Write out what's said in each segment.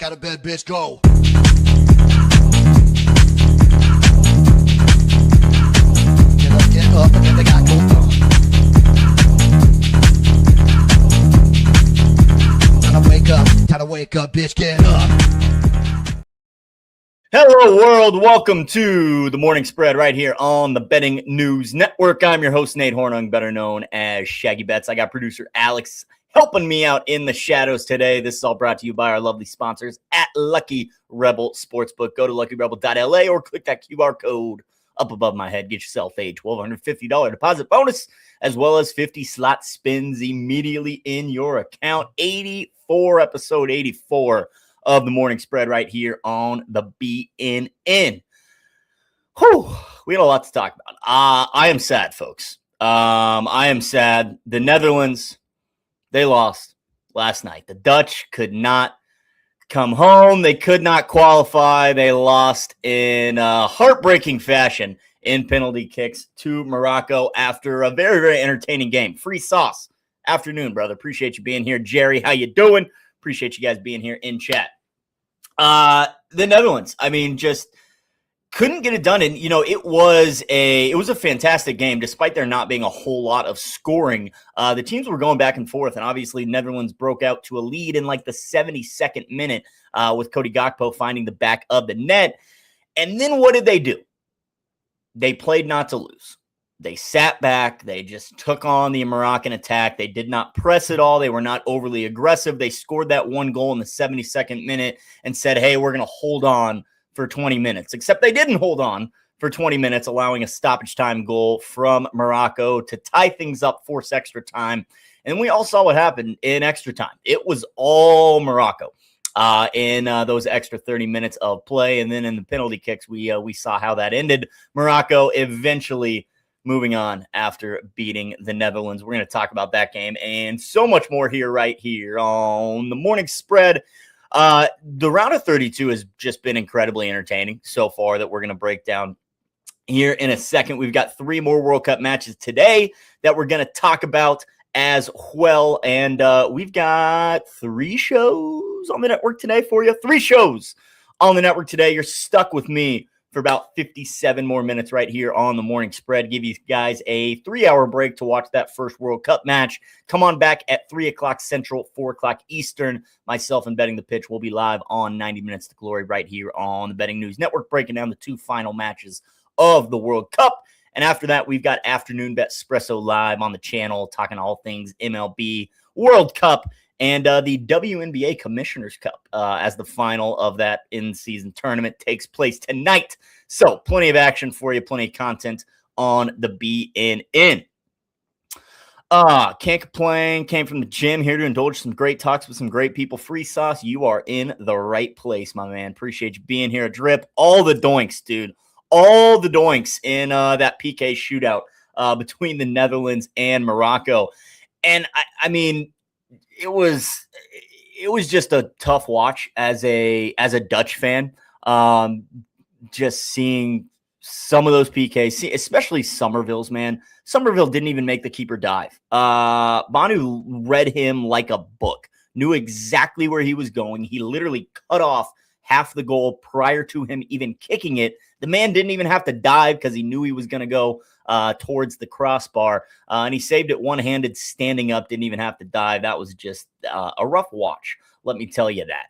out of bed, bitch, go. Get up, and then they got go. Time to wake up, bitch, get up. Hello, world. Welcome to the Morning Spread right here on the Betting News Network. I'm your host, Nate Hornung, better known as Shaggy Bets. I got producer Alex helping me out in the shadows today. This is all brought to you by our lovely sponsors at Lucky Rebel Sportsbook. Go to luckyrebel.la or click that QR code up above my head. Get yourself a $1,250 deposit bonus, as well as 50 slot spins immediately in your account. Episode 84 of the Morning Spread right here on the BNN. Whew, we had a lot to talk about. I am sad, folks. I am sad. The Netherlands, they lost last night. The Dutch could not come home. They could not qualify. They lost in heartbreaking fashion in penalty kicks to Morocco after a very, very entertaining game. Free sauce. Afternoon, brother. Appreciate you being here. Jerry, how you doing? Appreciate you guys being here in chat. The Netherlands, I mean, just couldn't get it done. And, you know, it was a fantastic game, despite there not being a whole lot of scoring. The teams were going back and forth, and obviously Netherlands broke out to a lead in like the 72nd minute with Cody Gakpo finding the back of the net. And then what did they do? They played not to lose. They sat back. They just took on the Moroccan attack. They did not press at all. They were not overly aggressive. They scored that one goal in the 72nd minute and said, hey, we're going to hold on for 20 minutes. Except they didn't hold on for 20 minutes, allowing a stoppage time goal from Morocco to tie things up, force extra time. And we all saw what happened in extra time. It was all Morocco in those extra 30 minutes of play. And then in the penalty kicks, we saw how that ended. Morocco eventually moving on after beating the Netherlands. We're going to talk about that game and so much more right here on the Morning Spread. The round of 32 has just been incredibly entertaining so far that we're going to break down here in a second. We've got 3 more World Cup matches today that we're going to talk about as well. And we've got 3 shows on the network today for you. 3 shows on the network today. You're stuck with me for about 57 more minutes right here on the Morning Spread. Give you guys a 3-hour break to watch that first World Cup match. Come on back at 3 o'clock Central, 4 o'clock Eastern. Myself and Betting the Pitch will be live on 90 Minutes to Glory right here on the Betting News Network, breaking down the 2 final matches of the World Cup. And after that, we've got Afternoon Bet Espresso live on the channel, talking all things MLB, World Cup, and the WNBA Commissioner's Cup as the final of that in-season tournament takes place tonight. So plenty of action for you, plenty of content on the BNN. Can't complain. Came from the gym here to indulge some great talks with some great people. Free sauce, you are in the right place, my man. Appreciate you being here. Drip, all the doinks, dude. All the doinks in that PK shootout between the Netherlands and Morocco. And, I mean, it was just a tough watch as a Dutch fan. Just seeing some of those PKs, especially Somerville's, man. Somerville didn't even make the keeper dive. Manu read him like a book, knew exactly where he was going. He literally cut off half the goal prior to him even kicking it. The man didn't even have to dive because he knew he was going to go towards the crossbar. And he saved it one-handed, standing up, didn't even have to dive. That was just a rough watch, let me tell you that.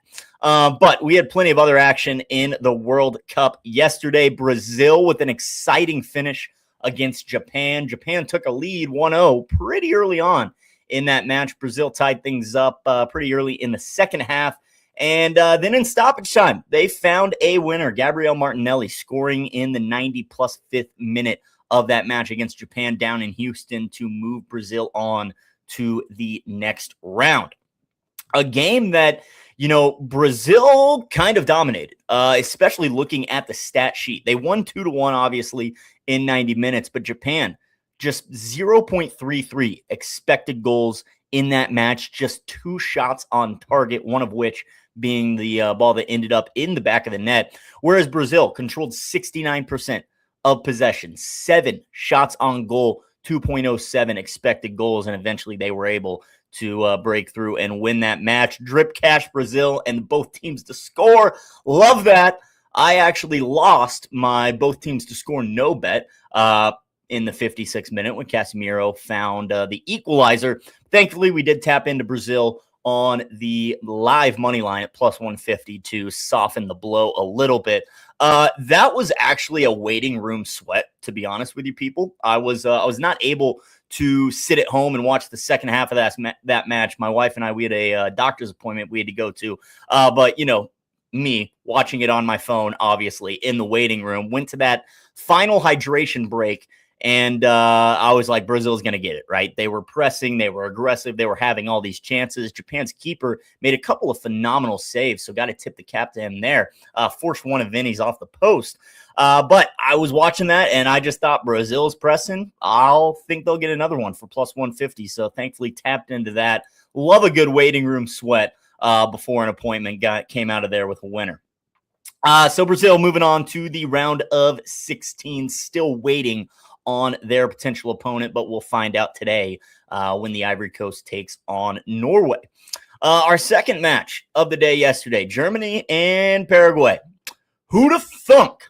But we had plenty of other action in the World Cup yesterday. Brazil with an exciting finish against Japan. Japan took a lead 1-0 pretty early on in that match. Brazil tied things up pretty early in the second half. And then in stoppage time, they found a winner. Gabriel Martinelli scoring in the 90-plus 5th minute of that match against Japan down in Houston to move Brazil on to the next round. A game that, you know, Brazil kind of dominated, especially looking at the stat sheet. They won 2-1, obviously, in 90 minutes, but Japan just 0.33 expected goals in that match, just 2 shots on target, one of which being the ball that ended up in the back of the net, whereas Brazil controlled 69% of possession, 7 shots on goal, 2.07 expected goals, and eventually they were able to break through and win that match. Drip cash Brazil and both teams to score. Love that. I actually lost my both teams to score no bet in the 56th minute when Casemiro found the equalizer. Thankfully, we did tap into Brazil on the live money line at plus 150 to soften the blow a little bit. That was actually a waiting room sweat, to be honest with you people. I was not able to sit at home and watch the second half of that match. My wife and I, we had a doctor's appointment we had to go to. But, you know, me watching it on my phone, obviously, in the waiting room, went to that final hydration break. And I was like, Brazil's going to get it, right? They were pressing. They were aggressive. They were having all these chances. Japan's keeper made a couple of phenomenal saves, so got to tip the cap to him there. Forced one of Vinny's off the post. But I was watching that, and I just thought Brazil's pressing. I'll think they'll get another one for plus 150, so thankfully tapped into that. Love a good waiting room sweat before an appointment came out of there with a winner. So Brazil moving on to the round of 16, still waiting on their potential opponent, but we'll find out today when the Ivory Coast takes on Norway. Our second match of the day yesterday, Germany and Paraguay. Who'd have thunk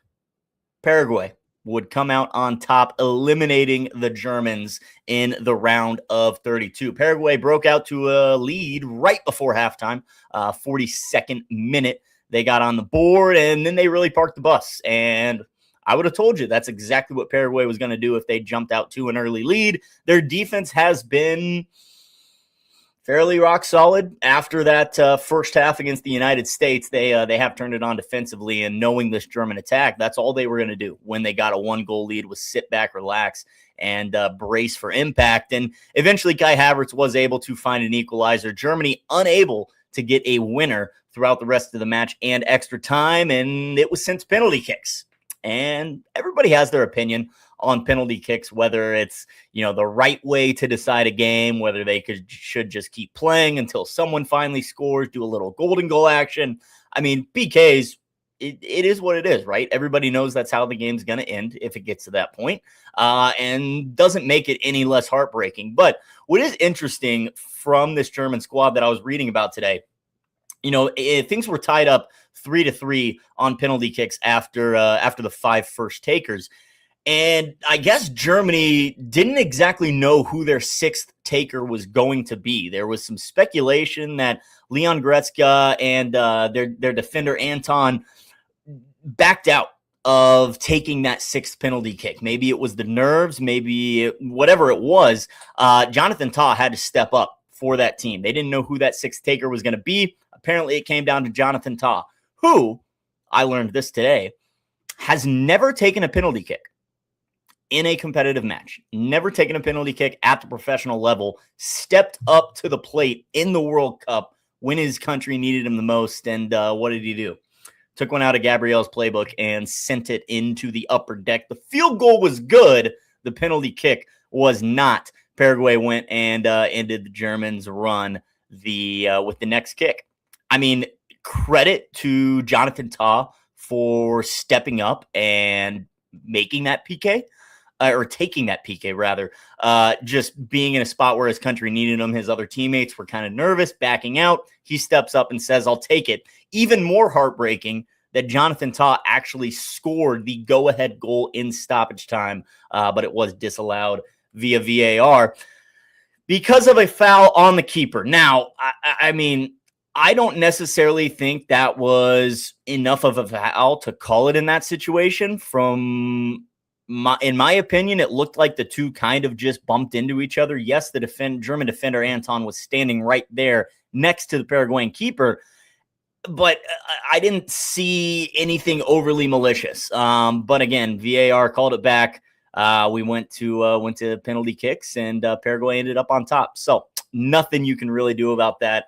Paraguay would come out on top, eliminating the Germans in the round of 32. Paraguay broke out to a lead right before halftime, 42nd minute. They got on the board, and then they really parked the bus, and I would have told you that's exactly what Paraguay was going to do if they jumped out to an early lead. Their defense has been fairly rock solid after that first half against the United States. They have turned it on defensively, and knowing this German attack, that's all they were going to do when they got a 1-goal lead was sit back, relax, and brace for impact. And eventually Kai Havertz was able to find an equalizer. Germany unable to get a winner throughout the rest of the match and extra time, and it was since penalty kicks. And everybody has their opinion on penalty kicks, whether it's, you know, the right way to decide a game, whether they should just keep playing until someone finally scores, do a little golden goal action. I mean, PKs, it is what it is, right? Everybody knows that's how the game's going to end if it gets to that point, and doesn't make it any less heartbreaking. But what is interesting from this German squad that I was reading about today, you know, things were tied up 3-3 on penalty kicks after the 5 first takers. And I guess Germany didn't exactly know who their 6th taker was going to be. There was some speculation that Leon Goretzka and their defender Anton backed out of taking that 6th penalty kick. Maybe it was the nerves, whatever it was. Jonathan Tah had to step up for that team. They didn't know who that 6th taker was going to be. Apparently, it came down to Jonathan Tah, who, I learned this today, has never taken a penalty kick in a competitive match. Never taken a penalty kick at the professional level. Stepped up to the plate in the World Cup when his country needed him the most. And what did he do? Took one out of Gabriel's playbook and sent it into the upper deck. The field goal was good. The penalty kick was not. Paraguay went and ended the Germans' run with the next kick. I mean, credit to Jonathan Tah for stepping up and making that PK, or taking that PK rather, just being in a spot where his country needed him. His other teammates were kind of nervous, backing out. He steps up and says, I'll take it. Even more heartbreaking that Jonathan Tah actually scored the go-ahead goal in stoppage time, but it was disallowed via VAR because of a foul on the keeper. Now, I mean, I don't necessarily think that was enough of a foul to call it in that situation. In my opinion, it looked like the two kind of just bumped into each other. Yes, the German defender Anton was standing right there next to the Paraguayan keeper, but I didn't see anything overly malicious. But again, VAR called it back. We went to penalty kicks, and Paraguay ended up on top. So nothing you can really do about that.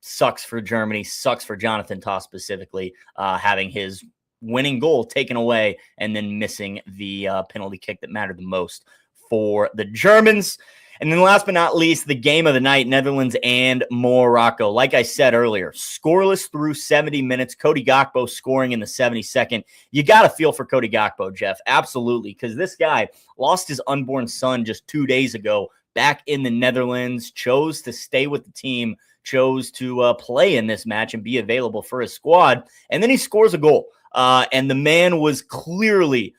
Sucks for Germany, sucks for Jonathan Tah specifically, having his winning goal taken away and then missing the penalty kick that mattered the most for the Germans. And then last but not least, the game of the night, Netherlands and Morocco. Like I said earlier, scoreless through 70 minutes. Cody Gakpo scoring in the 72nd. You got to feel for Cody Gakpo, Jeff. Absolutely, because this guy lost his unborn son just 2 days ago back in the Netherlands, chose to stay with the team, chose to play in this match and be available for his squad. And then he scores a goal. And the man was clearly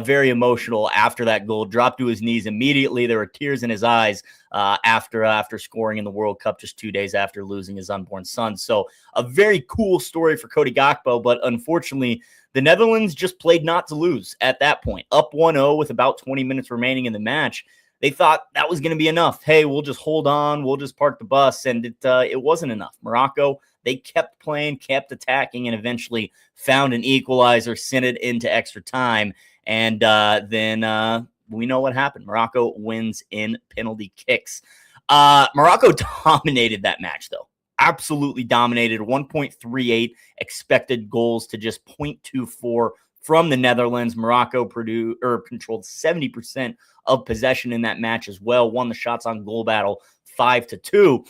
very emotional after that goal, dropped to his knees immediately. There were tears in his eyes after scoring in the World Cup just 2 days after losing his unborn son. So a very cool story for Cody Gakpo, but unfortunately, the Netherlands just played not to lose at that point. Up 1-0 with about 20 minutes remaining in the match. They thought that was going to be enough. Hey, we'll just hold on. We'll just park the bus. And it wasn't enough. Morocco, they kept playing, kept attacking, and eventually found an equalizer, sent it into extra time. And then we know what happened. Morocco wins in penalty kicks. Morocco dominated that match, though. Absolutely dominated. 1.38 expected goals to just 0.24 from the Netherlands. Morocco controlled 70% of possession in that match as well. Won the shots on goal battle 5-2.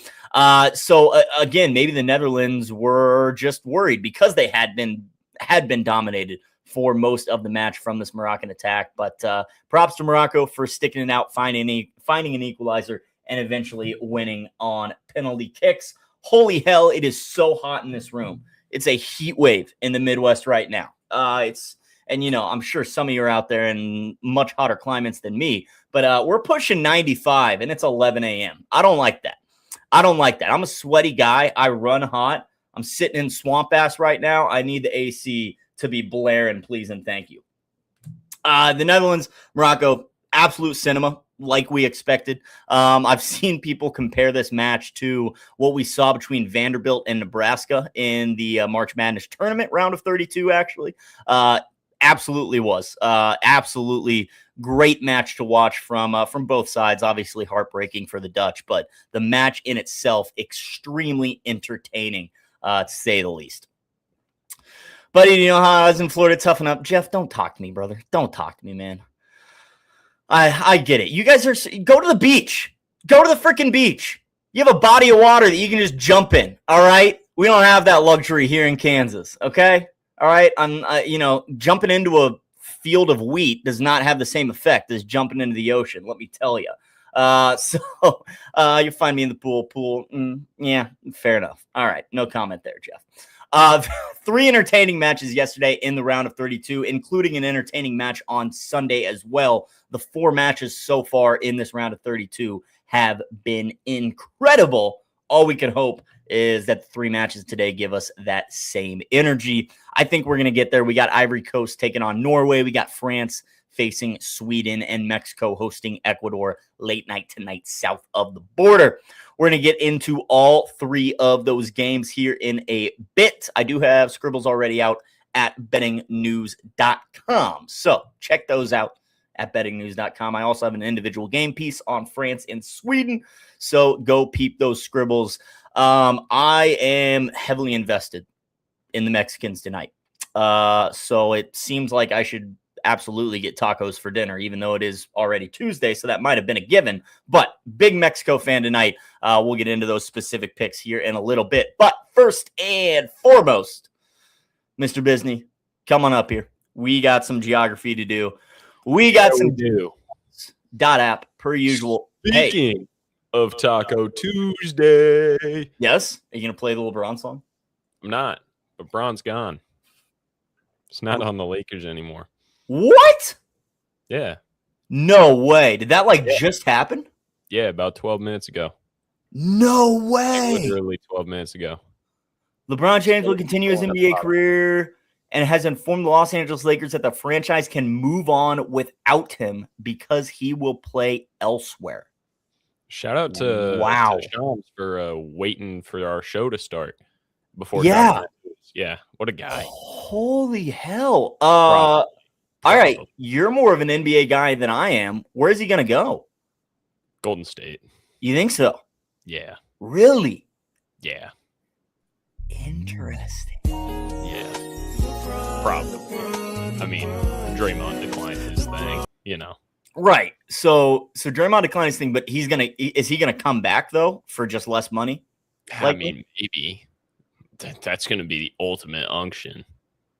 So again, maybe the Netherlands were just worried because they had been dominated for most of the match from this Moroccan attack. But props to Morocco for sticking it out, finding an equalizer, and eventually winning on penalty kicks. Holy hell, it is so hot in this room. It's a heat wave in the Midwest right now. And I'm sure some of you are out there in much hotter climates than me, but we're pushing 95 and it's 11 a.m. I don't like that. I'm a sweaty guy. I run hot. I'm sitting in swamp ass right now. I need the AC to be blaring, please and thank you. The Netherlands, Morocco, absolute cinema, like we expected. I've seen people compare this match to what we saw between Vanderbilt and Nebraska in the March Madness tournament round of 32, actually. Absolutely was. Absolutely great match to watch from both sides. Obviously heartbreaking for the Dutch, but the match in itself, extremely entertaining, to say the least. Buddy, you know how I was in Florida? Toughen up. Jeff, don't talk to me, brother. Don't talk to me, man. I get it. You guys go to the beach. Go to the freaking beach. You have a body of water that you can just jump in. All right. We don't have that luxury here in Kansas. Okay. All right. I'm, jumping into a field of wheat does not have the same effect as jumping into the ocean. Let me tell you. So you find me in the pool. Yeah, fair enough. All right. No comment there, Jeff. 3 entertaining matches yesterday in the round of 32, including an entertaining match on Sunday as well. The 4 matches so far in this round of 32 have been incredible. All we can hope is that the 3 matches today give us that same energy. I think we're going to get there. We got Ivory Coast taking on Norway. We got France facing Sweden, and Mexico hosting Ecuador late night tonight south of the border. We're going to get into all 3 of those games here in a bit. I do have scribbles already out at bettingnews.com. So check those out at bettingnews.com. I also have an individual game piece on France and Sweden. So go peep those scribbles. I am heavily invested in the Mexicans tonight. So it seems like I should absolutely get tacos for dinner, even though it is already Tuesday. So that might have been a given, but big Mexico fan tonight. We'll get into those specific picks here in a little bit, but first and foremost, Mr. Bisney, come on up here. We got some geography to do. We got some dot app per usual. Speaking of Taco Tuesday. Yes. Are you going to play the LeBron song? I'm not, but Bron's gone. It's not on the Lakers anymore. What? Yeah. No way. Did that just happen? Yeah, about 12 minutes ago. No way. Literally 12 minutes ago. LeBron James will continue his NBA career and has informed the Los Angeles Lakers that the franchise can move on without him because he will play elsewhere. Shout out to Shams for waiting for our show to start before. Yeah. Yeah. What a guy. Holy hell. All right. You're more of an NBA guy than I am. Where's he going to go? Golden State. You think so? Yeah. Really? Yeah. Interesting. Yeah. Probably. I mean, Draymond declined his thing, Right. So Draymond declined his thing, but is he gonna come back though for just less money? I mean, maybe. That's gonna be the ultimate unction.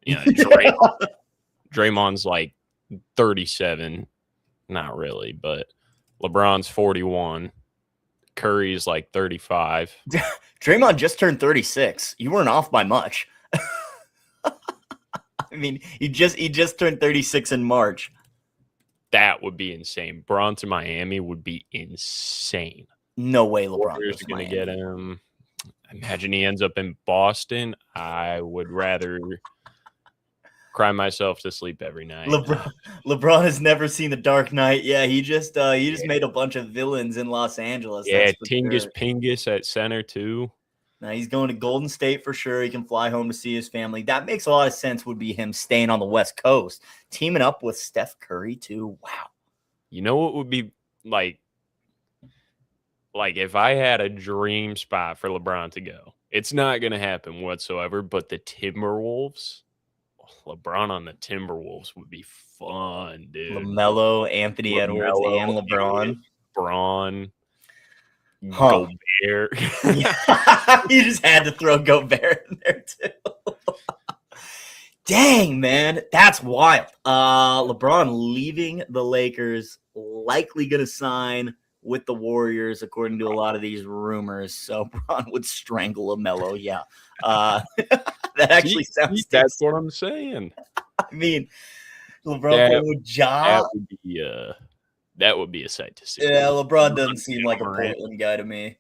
Draymond's like 37. Not really, but LeBron's 41. Curry's like 35. Draymond just turned 36. You weren't off by much. I mean, he just turned 36 in March. That would be insane. Bron to Miami would be insane. No way LeBron is going to get him. Imagine he ends up in Boston. I would rather cry myself to sleep every night. LeBron has never seen The Dark Knight. Yeah, he just made a bunch of villains in Los Angeles. Yeah, Tingus Pingus at center too. Now he's going to Golden State for sure. He can fly home to see his family. That makes a lot of sense. Would be him staying on the West Coast, teaming up with Steph Curry too. Wow. You know what would be like if I had a dream spot for LeBron to go? It's not going to happen whatsoever. But the Timberwolves, LeBron on the Timberwolves would be fun, dude. LaMelo, Anthony Edwards, and LeBron. Gobert. You just had to throw Gobert in there too. Dang, man. That's wild. LeBron leaving the Lakers, likely going to sign with the Warriors, according to a lot of these rumors. So LeBron would strangle LaMelo. Yeah. That actually sounds That's what I'm saying. I mean, LeBron would job. That would be a sight to see. Yeah, LeBron doesn't seem like a Portland guy to me.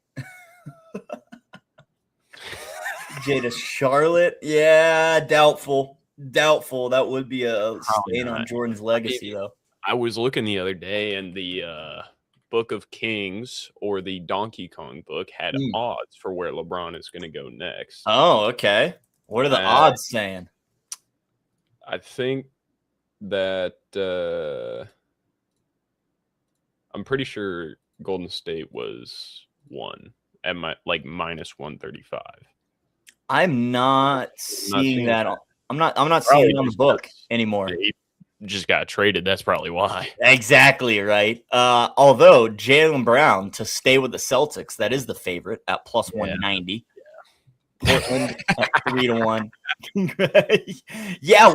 Jada Charlotte, yeah, doubtful. That would be a stain on Jordan's legacy, though. I was looking the other day, and the Book of Kings or the Donkey Kong book had odds for where LeBron is going to go next. Oh, okay. What are the odds saying? I think that I'm pretty sure Golden State was one at minus 135. I'm not seeing that. I'm not seeing it on the book anymore. He just got traded. That's probably why. Exactly right. Although Jaylen Brown to stay with the Celtics, that is the favorite at plus 190. Yeah. Portland at 3-1. Yeah,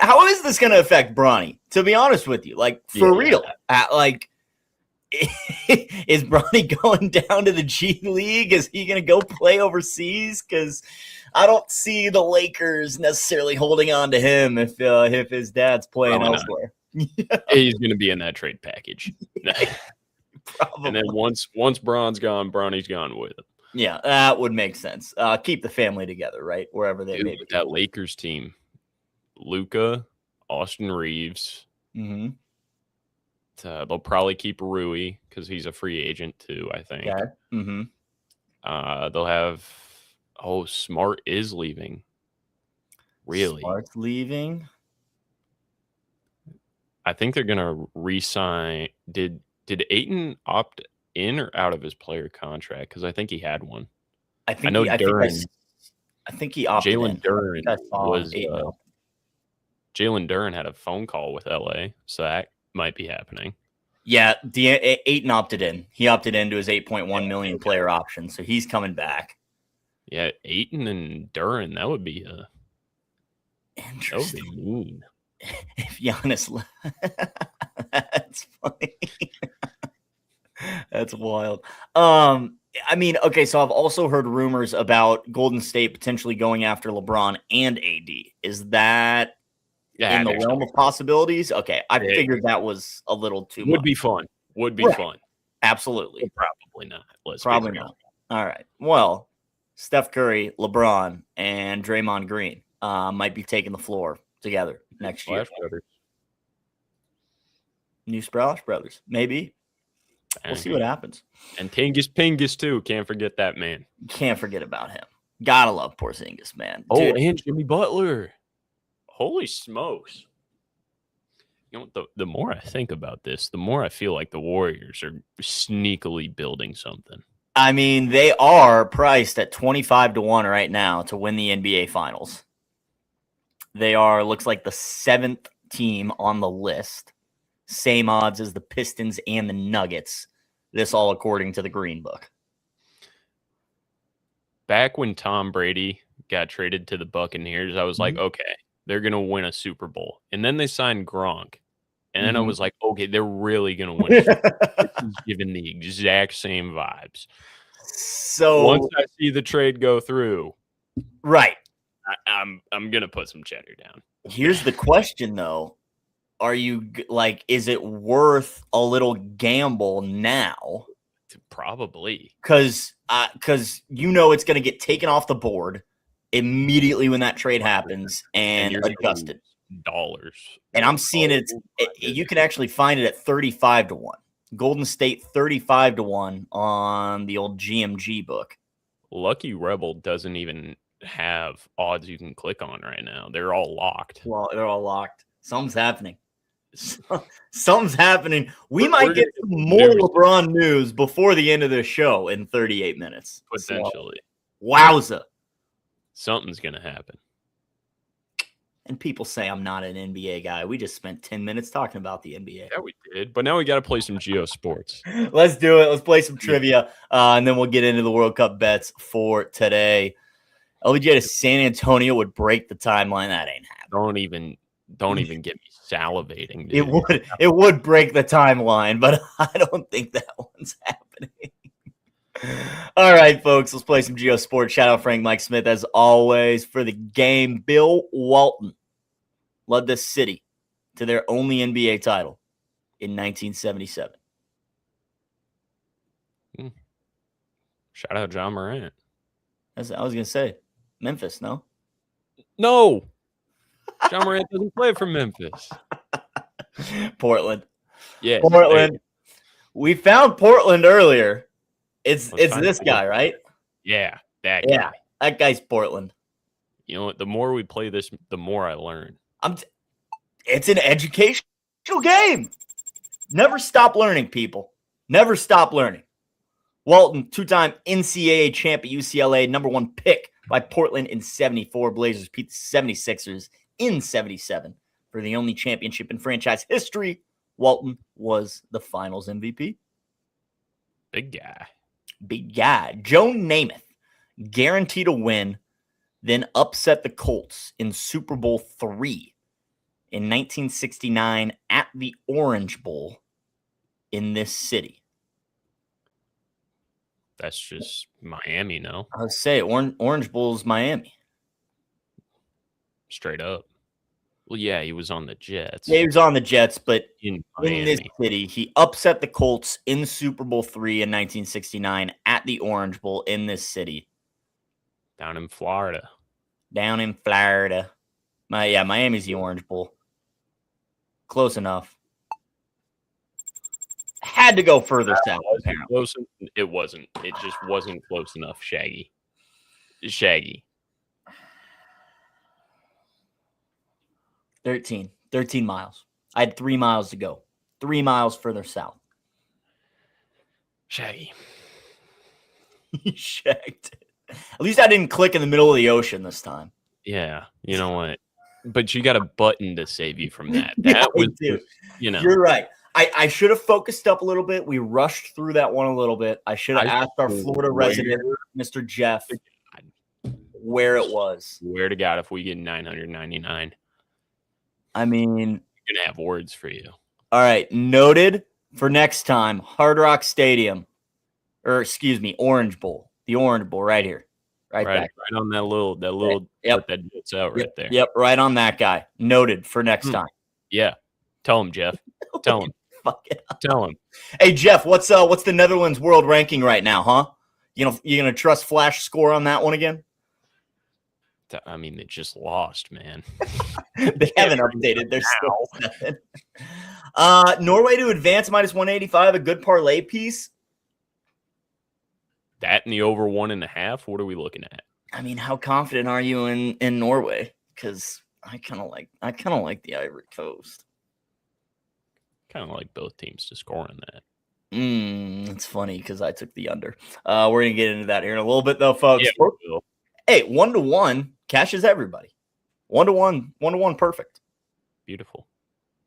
how is this gonna affect Bronny? To be honest with you, for real, is Bronny going down to the G League? Is he going to go play overseas? Because I don't see the Lakers necessarily holding on to him if his dad's playing elsewhere. He's going to be in that trade package. And then once Bron's gone, Bronny's gone with him. Yeah, that would make sense. Keep the family together, right? Wherever they may be. That Lakers team, Luka, Austin Reeves. Mm-hmm. They'll probably keep Rui because he's a free agent too, I think. Okay. Mm-hmm. They'll have Smart is leaving. Really? Smart's leaving? I think they're gonna re-sign. Did Ayton opt in or out of his player contract? Because I think he had one. I know Duren. I think he opted in. Jalen Duren had a phone call with LA, so that might be happening. Yeah, Ayton opted in. He opted into his $8.1 million player option, so he's coming back. Yeah, Ayton and Duren, that would be mean. If Giannis, that's funny. That's wild. I mean, okay, so I've also heard rumors about Golden State potentially going after LeBron and AD. Is that in the realm of possibilities? Okay, I figured that was a little too much. Would be fun. Absolutely. But probably not. Probably not. All right. Well, Steph Curry, LeBron, and Draymond Green might be taking the floor together next year. Brothers. New Splash Brothers. Maybe. We'll see what happens. And Pingus too. Can't forget that man. Can't forget about him. Gotta love Porzingis, man. Dude. And Jimmy Butler. Holy smokes. You know, the more I think about this, the more I feel like the Warriors are sneakily building something. I mean, they are priced at 25-1 right now to win the NBA Finals. They are, looks like, the 7th team on the list. Same odds as the Pistons and the Nuggets. This all according to the Green Book. Back when Tom Brady got traded to the Buccaneers, I was like, okay, they're going to win a Super Bowl. And then they signed Gronk. And then I Mhm. was like, okay, they're really going to win. This is giving the exact same vibes. So Once I see the trade go through, right. I'm going to put some cheddar down. Here's the question, though. Are you like, is it worth a little gamble now? Probably. Because it's going to get taken off the board immediately when that trade happens and adjusted. Dollars. And I'm seeing you can actually find it at 35-1. Golden State 35-1 on the old GMG book. Lucky Rebel doesn't even have odds you can click on right now. They're all locked. Well, they're all locked. Something's happening. Something's happening. We might get some more LeBron news before the end of the show in 38 minutes. Potentially. So, wowza. Something's going to happen. And people say I'm not an NBA guy. We just spent 10 minutes talking about the NBA. Yeah, we did. But now we got to play some GeoSports. Let's do it. Let's play some trivia. And then we'll get into the World Cup bets for today. LBJ to San Antonio would break the timeline. That ain't happening. Don't even get me salivating, dude. It would break the timeline, but I don't think that one's happening. All right, folks, let's play some GeoSports. Shout out Frank Mike Smith, as always, for the game. Bill Walton led the city to their only NBA title in 1977. Shout out John Morant. I was going to say, Memphis, no? No. John Morant doesn't play for Memphis. Portland. Yeah. Portland. We found Portland earlier. It's this guy, right? Yeah, that guy. Yeah, that guy's Portland. You know what? The more we play this, the more I learn. It's an educational game. Never stop learning, people. Never stop learning. Walton, two-time NCAA champ at UCLA, number 1 pick by Portland in 74. Blazers beat the 76ers in 77 for the only championship in franchise history. Walton was the finals MVP. Big guy. Big guy. Joe Namath, guaranteed to win, then upset the Colts in Super Bowl III in 1969 at the Orange Bowl in this city. That's just Miami, no? I would say Orange Bowl's Miami. Straight up. Well, yeah, he was on the Jets. Yeah, he was on the Jets, but in this city, he upset the Colts in Super Bowl III in 1969 at the Orange Bowl in this city. Down in Florida. Miami's the Orange Bowl. Close enough. Had to go further south, apparently. It wasn't. It just wasn't close enough, Shaggy. 13 miles. I had 3 miles to go. 3 miles further south. Shaggy. He shagged it. At least I didn't click in the middle of the ocean this time. Yeah, you know what? But you got a button to save you from that. That was, you know. You're right. I should have focused up a little bit. We rushed through that one a little bit. I should have asked our Florida resident, Mr. Jeff, where it was. Swear to God, if we get 999. I mean, I'm going to have words for you. All right. Noted for next time, Hard Rock Stadium, Orange Bowl. The Orange Bowl right here. Right on that little yep. that gets out right there. Yep, right on that guy. Noted for next time. Yeah. Tell him, Jeff. Tell him. Fuck it up. Tell him. Hey, Jeff, what's the Netherlands world ranking right now, huh? You gonna trust Flash score on that one again? I mean, they just lost, man. They haven't updated. They're still 7. Norway to advance -185, a good parlay piece. That and the over 1.5. What are we looking at? I mean, how confident are you in Norway? Because I kind of like the Ivory Coast. Kind of like both teams to score on that. It's funny because I took the under. We're gonna get into that here in a little bit, though, folks. Yeah, we will. Hey, 1-1 cashes everybody. 1-1, perfect. Beautiful.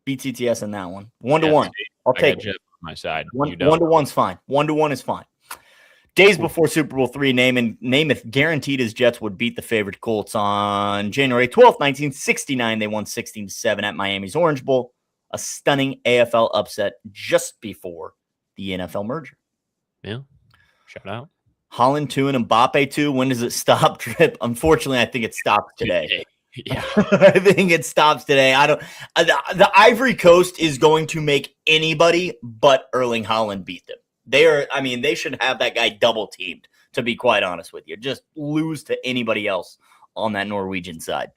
BTTS in that one. 1-1. I'll take it. Jeff on my side. 1-1's fine. 1-1 is fine. Days before Super Bowl III, Namath guaranteed his Jets would beat the favorite Colts on January 12th, 1969. They won 16-7 at Miami's Orange Bowl. a stunning AFL upset just before the NFL merger. Yeah. Shout out. Holland 2 and Mbappe 2. When does it stop, Drip? Unfortunately, I think it stops today. Yeah. I think it stops today. The Ivory Coast is going to make anybody but Erling Haaland beat them. They should have that guy double teamed, to be quite honest with you. Just lose to anybody else on that Norwegian side.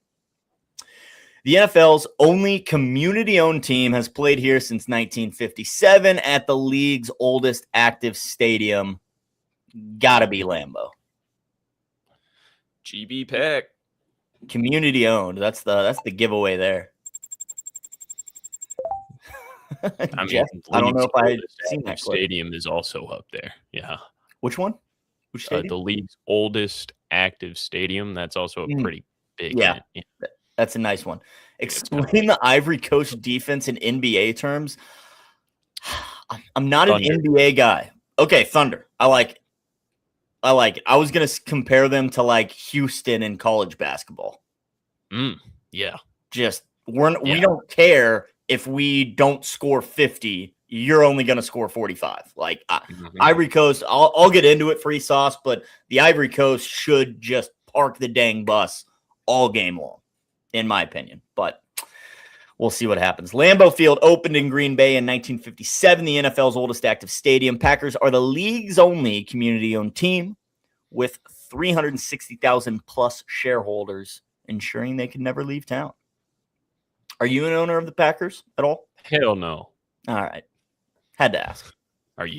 The NFL's only community-owned team has played here since 1957 at the league's oldest active stadium. Gotta be Lambeau. GB Peck. Community owned. That's the giveaway there. I mean, Jeff, I don't know if I had seen that clip. Stadium is also up there. Yeah. Which one? Which stadium? The league's oldest active stadium. That's also a pretty big. Yeah. That's a nice one. Explain the Ivory Coast defense in NBA terms. I'm not Thunder. An NBA guy. Okay, Thunder. I like it. I was going to compare them to like Houston in college basketball. Yeah. Just we don't care if we don't score 50. You're only going to score 45. Like Ivory Coast, I'll get into it, free sauce, but the Ivory Coast should just park the dang bus all game long, in my opinion. But we'll see what happens. Lambeau Field opened in Green Bay in 1957, the NFL's oldest active stadium. Packers are the league's only community-owned team with 360,000 plus shareholders, ensuring they can never leave town. Are you an owner of the Packers at all? Hell no. All right. Had to ask. Are you?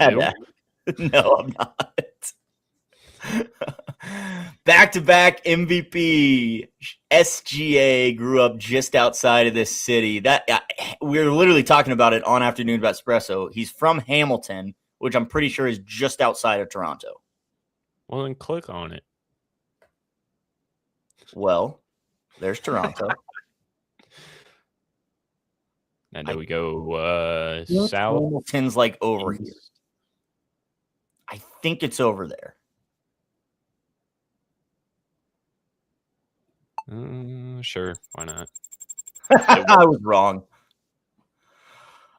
No, I'm not. Back-to-back MVP. SGA grew up just outside of this city. We were literally talking about it on Afternoon about Espresso. He's from Hamilton, which I'm pretty sure is just outside of Toronto. Well, then click on it. Well, there's Toronto. And then we go south. Hamilton's like over here. I think it's over there. Sure, why not? I was wrong.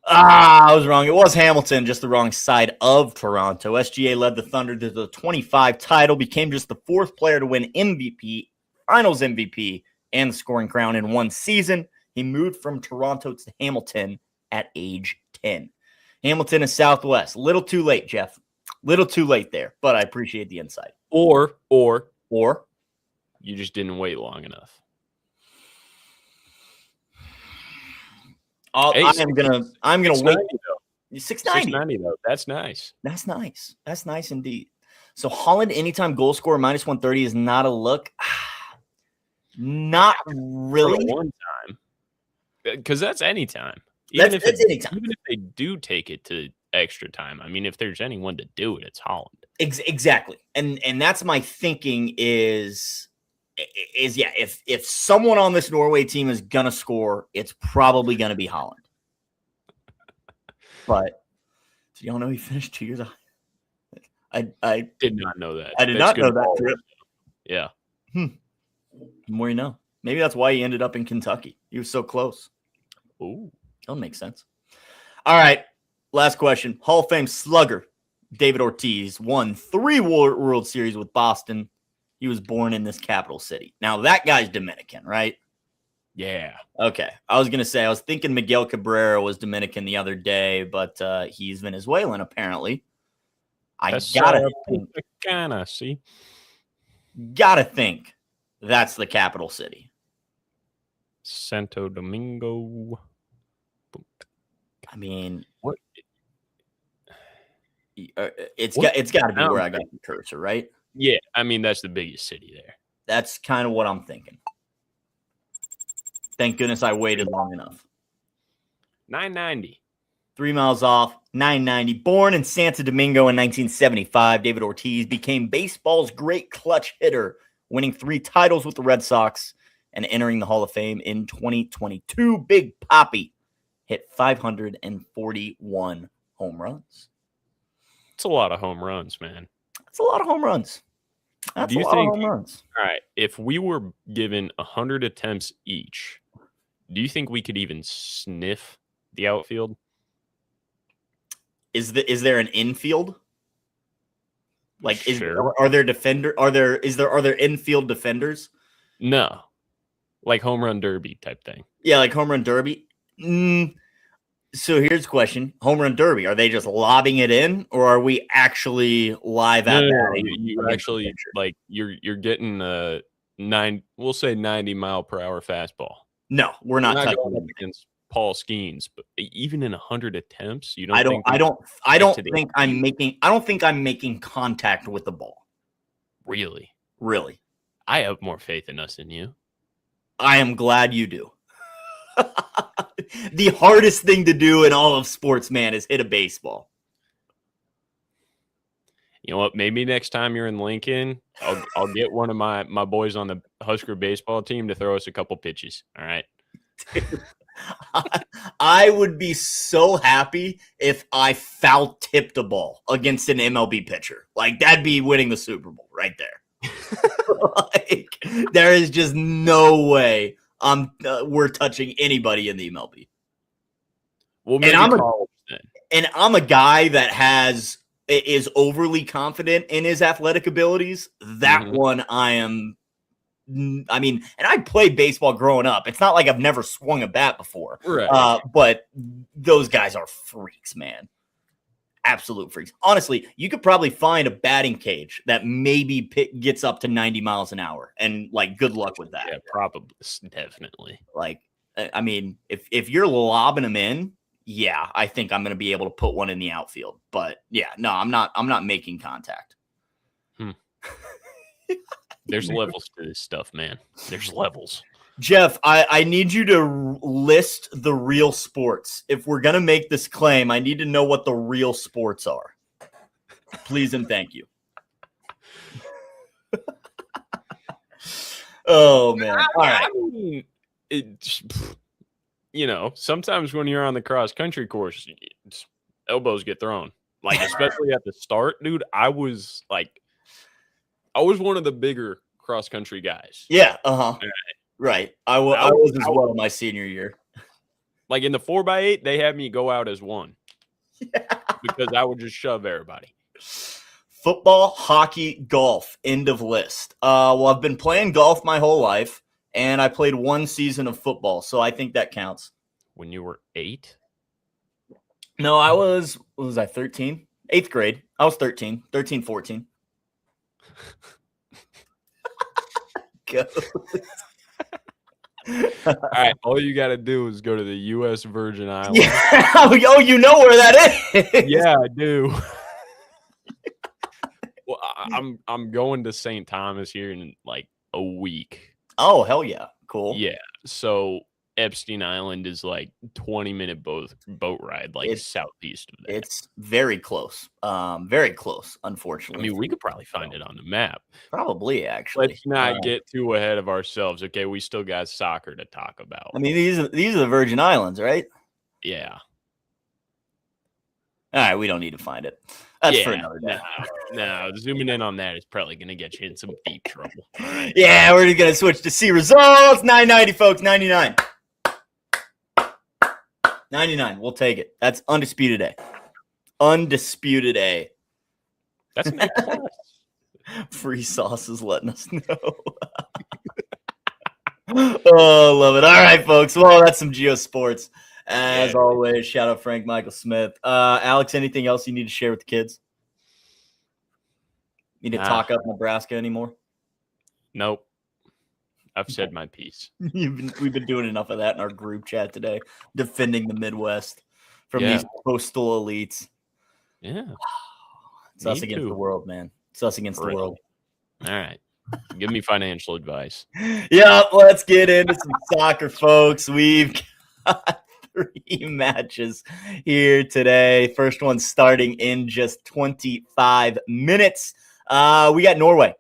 I was wrong. It was Hamilton, just the wrong side of Toronto. SGA led the Thunder to the 25 title, became just the fourth player to win MVP, Finals MVP, and the scoring crown in one season. He moved from Toronto to Hamilton at age 10. Hamilton is Southwest. Little too late, Jeff. Little too late there, but I appreciate the insight. Or you just didn't wait long enough. I'm gonna wait. 690 though. That's nice. That's nice. That's nice indeed. So Holland anytime goal scorer minus 130 is not a look. Not really. For one time. Because that's anytime. That's anytime. Even if they do take it to extra time. I mean, if there's anyone to do it, it's Holland. Exactly. And that's my thinking is if someone on this Norway team is gonna score, it's probably gonna be Holland. But do y'all know he finished 2 years? I did not know that. I did not know that. Yeah. The more you know. Maybe that's why he ended up in Kentucky. He was so close. Ooh. That'll make sense. All right. Last question. Hall of Fame slugger David Ortiz won 3 World Series with Boston. He was born in this capital city. Now, that guy's Dominican, right? Yeah. Okay. I was thinking Miguel Cabrera was Dominican the other day, but he's Venezuelan, apparently. Gotta think that's the capital city. Santo Domingo. I mean, what? It's got to be where I got the cursor, right? Yeah, I mean that's the biggest city there. That's kind of what I'm thinking. Thank goodness I waited long enough. 990. 3 miles off, 990. Born in Santo Domingo in 1975, David Ortiz became baseball's great clutch hitter, winning 3 titles with the Red Sox and entering the Hall of Fame in 2022. Big Papi hit 541 home runs. It's a lot of home runs, man. That's a lot of home runs. That's a lot of home runs. All right, if we were given 100 attempts each, do you think we could even sniff The outfield. Is there an infield? Like, Sure. are there infield defenders? No, like home run derby type thing. Yeah, like home run derby. So here's the question: home run derby. Are they just lobbing it in, or are we actually live at batting? You actually like you're getting a 90-mile-per-hour fastball. No, we're not touching going up against Paul Skeens, but even in 100 attempts, you don't. I don't think I'm making contact with the ball. Really. I have more faith in us than you. I am glad you do. The hardest thing to do in all of sports, man, is hit a baseball. You know what? Maybe next time you're in Lincoln, I'll get one of my boys on the Husker baseball team to throw us a couple pitches. All right. I would be so happy if I foul tipped a ball against an MLB pitcher. Like, that'd be winning the Super Bowl right there. Like, there is just no way we're touching anybody in the MLB. Well, and I'm a guy that is overly confident in his athletic abilities. That one and I played baseball growing up. It's not like I've never swung a bat before. Right. But those guys are freaks, man. Absolute freaks. Honestly, you could probably find a batting cage that maybe gets up to 90 miles an hour, and like, good luck with that. Yeah, probably, definitely. Like, I mean, if you're lobbing them in, yeah, I think I'm going to be able to put one in the outfield. But yeah, no, I'm not making contact. There's levels to this stuff, man. There's levels. Jeff, I need you to list the real sports. If we're going to make this claim, I need to know what the real sports are. Please and thank you. Oh, man. All right. I mean, sometimes when you're on the cross-country course, elbows get thrown. Like, especially at the start, dude, I was one of the bigger cross-country guys. Yeah, right. I was as well my senior year. Like, in the 4x8, they had me go out as one. Yeah. Because I would just shove everybody. Football, hockey, golf, end of list. Well, I've been playing golf my whole life, and I played one season of football, so I think that counts. When you were 8? No, I was 13? 8th grade. I was 13, 14. All right, all you got to do is go to the U.S. Virgin Islands. Yeah. Oh, you know where that is? Yeah, I do. Well, I'm going to St. Thomas here in like a week. Oh, hell yeah. Cool. Yeah. So Epstein Island is like 20-minute boat ride, like it's southeast of that. It's very close. Very close, unfortunately. I mean, we could probably find it on the map. Probably, actually. Let's not get too ahead of ourselves. Okay, we still got soccer to talk about. I mean, these are the Virgin Islands, right? Yeah. All right, we don't need to find it. That's for another day. No, zooming in on that is probably going to get you in some deep trouble. Right. Yeah, we're going to switch to see results. 990, folks. 99. 99. We'll take it. That's undisputed A. Undisputed A. That's an A+. Free sauce is letting us know. Oh, love it. All right, folks. Well, that's some GeoSports. As always, shout out Frank Michael Smith. Alex, anything else you need to share with the kids? Need to talk up Nebraska anymore? Nope. I've said my piece. We've been doing enough of that in our group chat today, defending the Midwest from these coastal elites. Yeah. It's us against the world, man. It's us against the world. All right. Give me financial advice. Yeah, let's get into some soccer, folks. We've got 3 matches here today. First one starting in just 25 minutes. We got Norway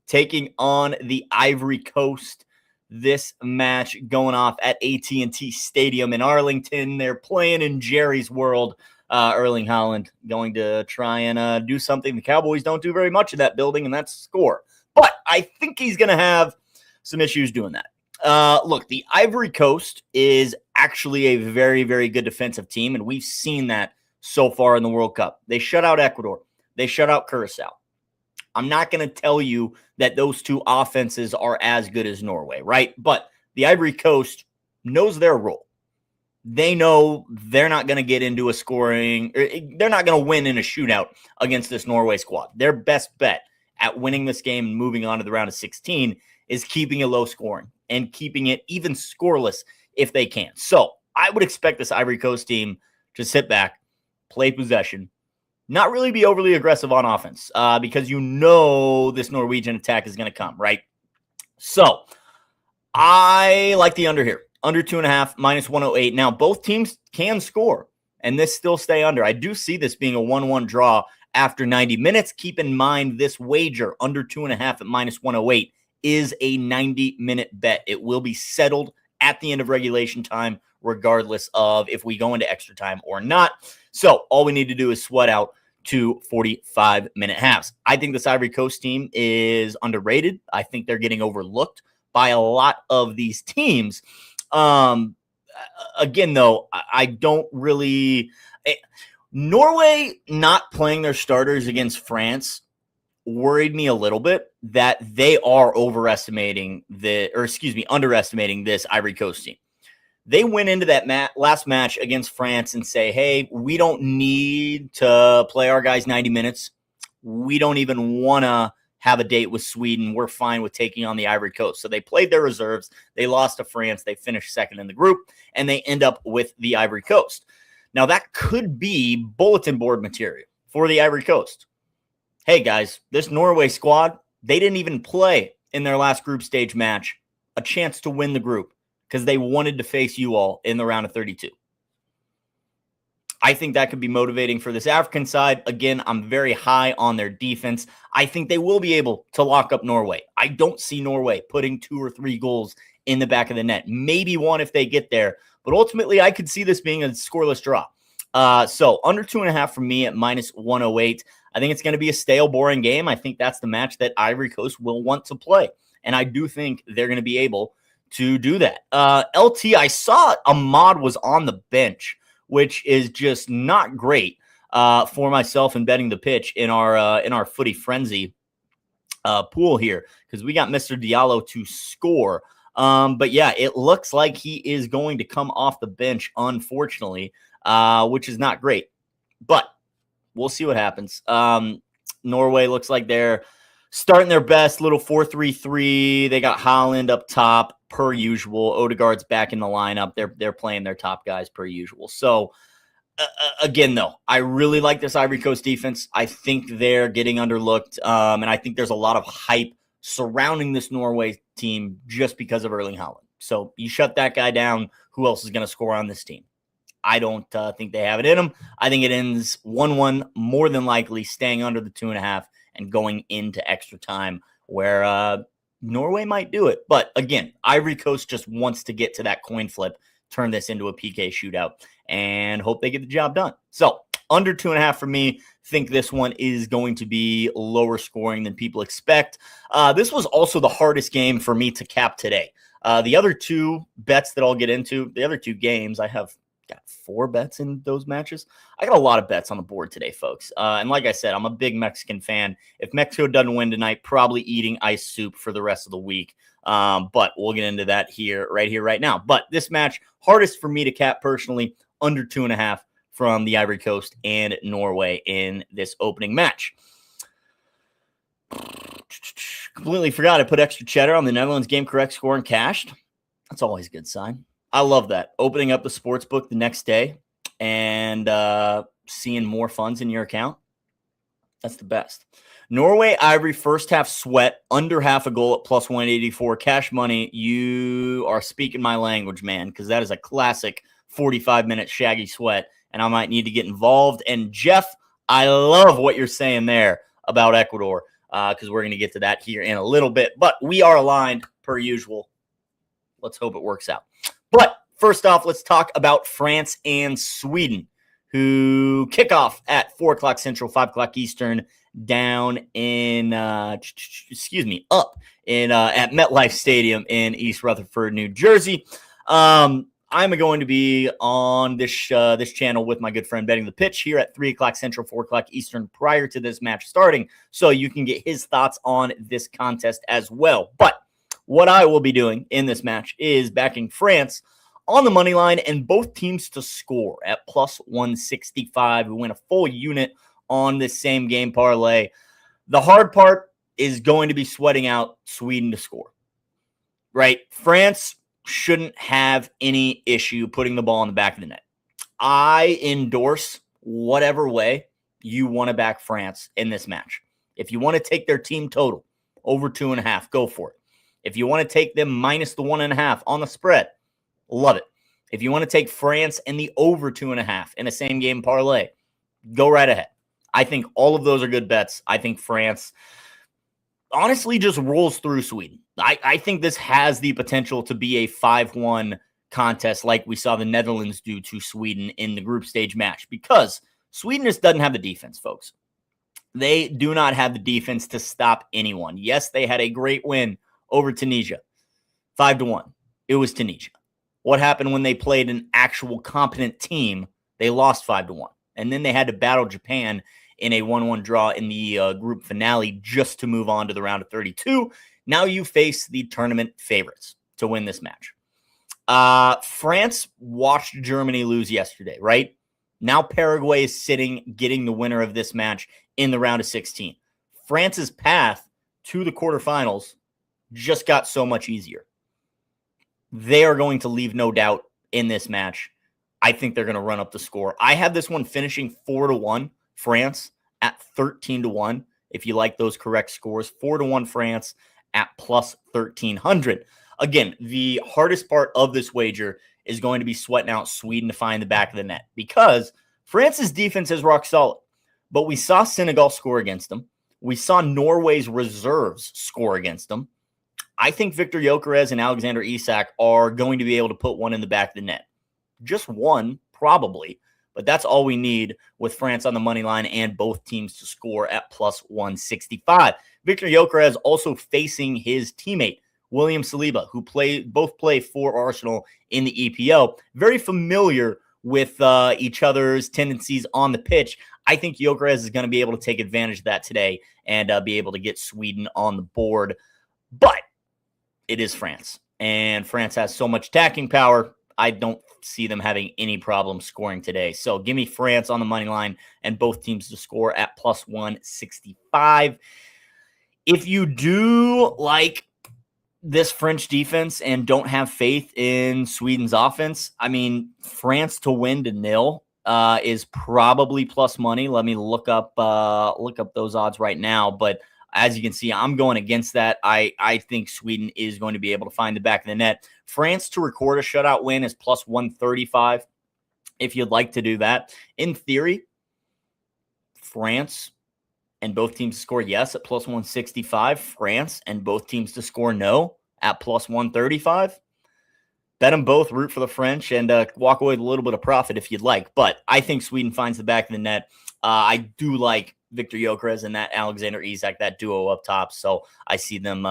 taking on the Ivory Coast. This match going off at AT&T Stadium in Arlington. They're playing in Jerry's World. Erling Haaland going to try and do something the Cowboys don't do very much in that building, and that's score. But I think he's going to have some issues doing that. Look, the Ivory Coast is actually a very, very good defensive team, and we've seen that so far in the World Cup. They shut out Ecuador. They shut out Curacao. I'm not going to tell you that those two offenses are as good as Norway, right? But the Ivory Coast knows their role. They know they're not going to get into a scoring, or they're not going to win in a shootout against this Norway squad. Their best bet at winning this game and moving on to the round of 16 is keeping it low scoring and keeping it even scoreless if they can. So I would expect this Ivory Coast team to sit back, play possession, not really be overly aggressive on offense because you know this Norwegian attack is going to come, right? So I like the under here. Under 2.5, minus 108. Now, both teams can score, and this still stay under. I do see this being a 1-1 draw after 90 minutes. Keep in mind, this wager, under 2.5 at minus 108, is a 90-minute bet. It will be settled at the end of regulation time, regardless of if we go into extra time or not. So all we need to do is sweat out 2 45-minute halves. I think this Ivory Coast team is underrated. I think they're getting overlooked by a lot of these teams. Again, though, I don't really. Norway not playing their starters against France worried me a little bit that they are underestimating this Ivory Coast team. They went into that last match against France and say, hey, we don't need to play our guys 90 minutes. We don't even want to have a date with Sweden. We're fine with taking on the Ivory Coast. So they played their reserves. They lost to France. They finished second in the group, and they end up with the Ivory Coast. Now, that could be bulletin board material for the Ivory Coast. Hey, guys, this Norway squad, they didn't even play in their last group stage match a chance to win the group because they wanted to face you all in the round of 32. I think that could be motivating for this African side. Again, I'm very high on their defense. I think they will be able to lock up Norway. I don't see Norway putting 2 or 3 goals in the back of the net. Maybe one if they get there. But ultimately, I could see this being a scoreless draw. So under 2.5 for me at minus 108. I think it's going to be a stale, boring game. I think that's the match that Ivory Coast will want to play. And I do think they're going to be able to do that. LT, I saw Ahmad was on the bench, which is just not great for myself in betting the pitch in our Footy Frenzy pool here because we got Mr. Diallo to score. But yeah, it looks like he is going to come off the bench, unfortunately, which is not great. But we'll see what happens. Norway looks like they're starting their best, little 4-3-3. They got Haaland up top per usual. Odegaard's back in the lineup. They're playing their top guys per usual. So again, though, I really like this Ivory Coast defense. I think they're getting underlooked, and I think there's a lot of hype surrounding this Norway team just because of Erling Haaland. So you shut that guy down, who else is going to score on this team? I don't think they have it in them. I think it ends 1-1, more than likely staying under the 2.5 and going into extra time where Norway might do it. But again, Ivory Coast just wants to get to that coin flip, turn this into a PK shootout, and hope they get the job done. So under 2.5 for me. Think this one is going to be lower scoring than people expect. This was also the hardest game for me to cap today. The other 2 bets that I'll get into, the other 2 games, I have got 4 bets in those matches. I got a lot of bets on the board today, folks. And like I said, I'm a big Mexican fan. If Mexico doesn't win tonight, probably eating ice soup for the rest of the week. But we'll get into that right now. But this match, hardest for me to cap personally, under 2.5 from the Ivory Coast and Norway in this opening match. Completely forgot I put extra cheddar on the Netherlands game correct score and cashed. That's always a good sign. I love that. Opening up the sports book the next day and seeing more funds in your account. That's the best. Norway, Ivory, first half sweat, under half a goal at plus 184. Cash money, you are speaking my language, man, because that is a classic 45-minute shaggy sweat, and I might need to get involved. And Jeff, I love what you're saying there about Ecuador, because we're going to get to that here in a little bit. But we are aligned per usual. Let's hope it works out. But first off, let's talk about France and Sweden. who kick off at 4 o'clock Central, 5 o'clock Eastern, down in, up in at MetLife Stadium in East Rutherford, New Jersey. I'm going to be on this channel with my good friend Betting the Pitch here at 3 o'clock Central, 4 o'clock Eastern prior to this match starting, so you can get his thoughts on this contest as well. But what I will be doing in this match is backing France on the money line and both teams to score at plus 165. We win a full unit on this same game parlay. The hard part is going to be sweating out Sweden to score, right? France shouldn't have any issue putting the ball in the back of the net. I endorse whatever way you want to back France in this match. If you want to take their team total over 2.5, go for it. If you want to take them minus the 1.5 on the spread, love it. If you want to take France and the over 2.5 in a same game parlay, go right ahead. I think all of those are good bets. I think France honestly just rolls through Sweden. I think this has the potential to be a 5-1 contest like we saw the Netherlands do to Sweden in the group stage match, because Sweden just doesn't have the defense, folks. They do not have the defense to stop anyone. Yes, they had a great win over Tunisia, 5-1. It was Tunisia. What happened when they played an actual competent team? They lost 5-1. And then they had to battle Japan in a 1-1 draw in the group finale just to move on to the round of 32. Now you face the tournament favorites to win this match. France watched Germany lose yesterday, right? Now Paraguay is sitting, getting the winner of this match in the round of 16. France's path to the quarterfinals just got so much easier. They are going to leave no doubt in this match. I think they're going to run up the score. I have this one finishing 4-1 France at 13-1. If you like those correct scores, 4-1 France at plus 1,300. Again, the hardest part of this wager is going to be sweating out Sweden to find the back of the net, because France's defense is rock solid. But we saw Senegal score against them. We saw Norway's reserves score against them. I think Victor Gyökeres and Alexander Isak are going to be able to put one in the back of the net. Just one, probably. But that's all we need with France on the money line and both teams to score at plus 165. Victor Gyökeres also facing his teammate, William Saliba, who both play for Arsenal in the EPL. Very familiar with each other's tendencies on the pitch. I think Gyökeres is going to be able to take advantage of that today and be able to get Sweden on the board. But it is France, and France has so much attacking power. I don't see them having any problem scoring today. So give me France on the money line and both teams to score at plus 165. If you do like this French defense and don't have faith in Sweden's offense, I mean, France to win to 0 is probably plus money. Let me look up those odds right now. But as you can see, I'm going against that. I think Sweden is going to be able to find the back of the net. France to record a shutout win is plus 135 if you'd like to do that. In theory, France and both teams to score yes at plus 165. France and both teams to score no at plus 135. Bet them both, root for the French, and walk away with a little bit of profit if you'd like. But I think Sweden finds the back of the net. I do like Victor Gyökeres and that Alexander Isak, that duo up top. So I see them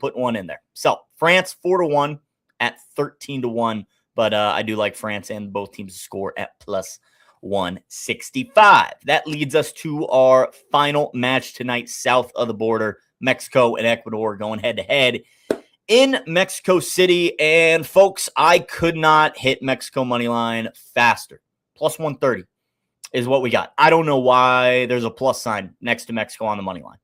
putting one in there. So France 4-1 at 13-1, but I do like France and both teams to score at plus 165. That leads us to our final match tonight, south of the border. Mexico and Ecuador going head to head in Mexico City. And folks, I could not hit Mexico money line faster. Plus 130 is what we got. I don't know why there's a plus sign next to Mexico on the money line.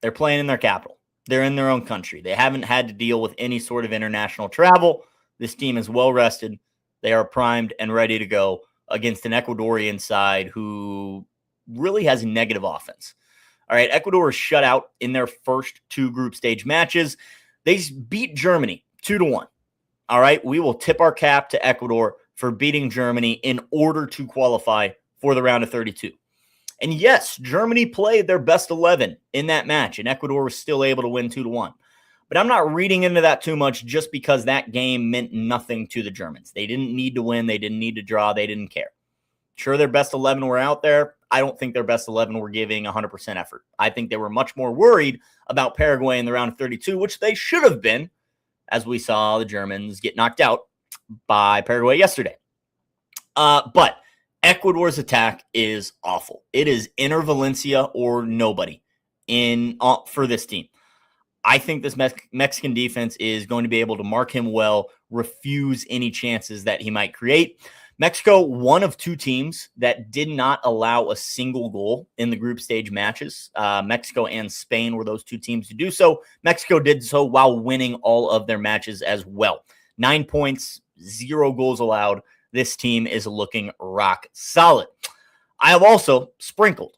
They're playing in their capital. They're in their own country. They haven't had to deal with any sort of international travel. This team is well rested. They are primed and ready to go against an Ecuadorian side who really has negative offense. All right, Ecuador is shut out in their first two group stage matches. They beat Germany 2-1. All right, we will tip our cap to Ecuador for beating Germany in order to qualify for the round of 32. And yes, Germany played their best 11 in that match, and Ecuador was still able to win 2-1. But I'm not reading into that too much just because that game meant nothing to the Germans. They didn't need to win. They didn't need to draw. They didn't care. Sure, their best 11 were out there. I don't think their best 11 were giving 100% effort. I think they were much more worried about Paraguay in the round of 32, which they should have been, as we saw the Germans get knocked out by Paraguay yesterday. But Ecuador's attack is awful. It is Inter Valencia or nobody for this team. I think this Mexican defense is going to be able to mark him well, refuse any chances that he might create. Mexico, one of two teams that did not allow a single goal in the group stage matches. Mexico and Spain were those two teams to do so. Mexico did so while winning all of their matches as well. 9 points, 0 goals allowed. This team is looking rock solid. I have also sprinkled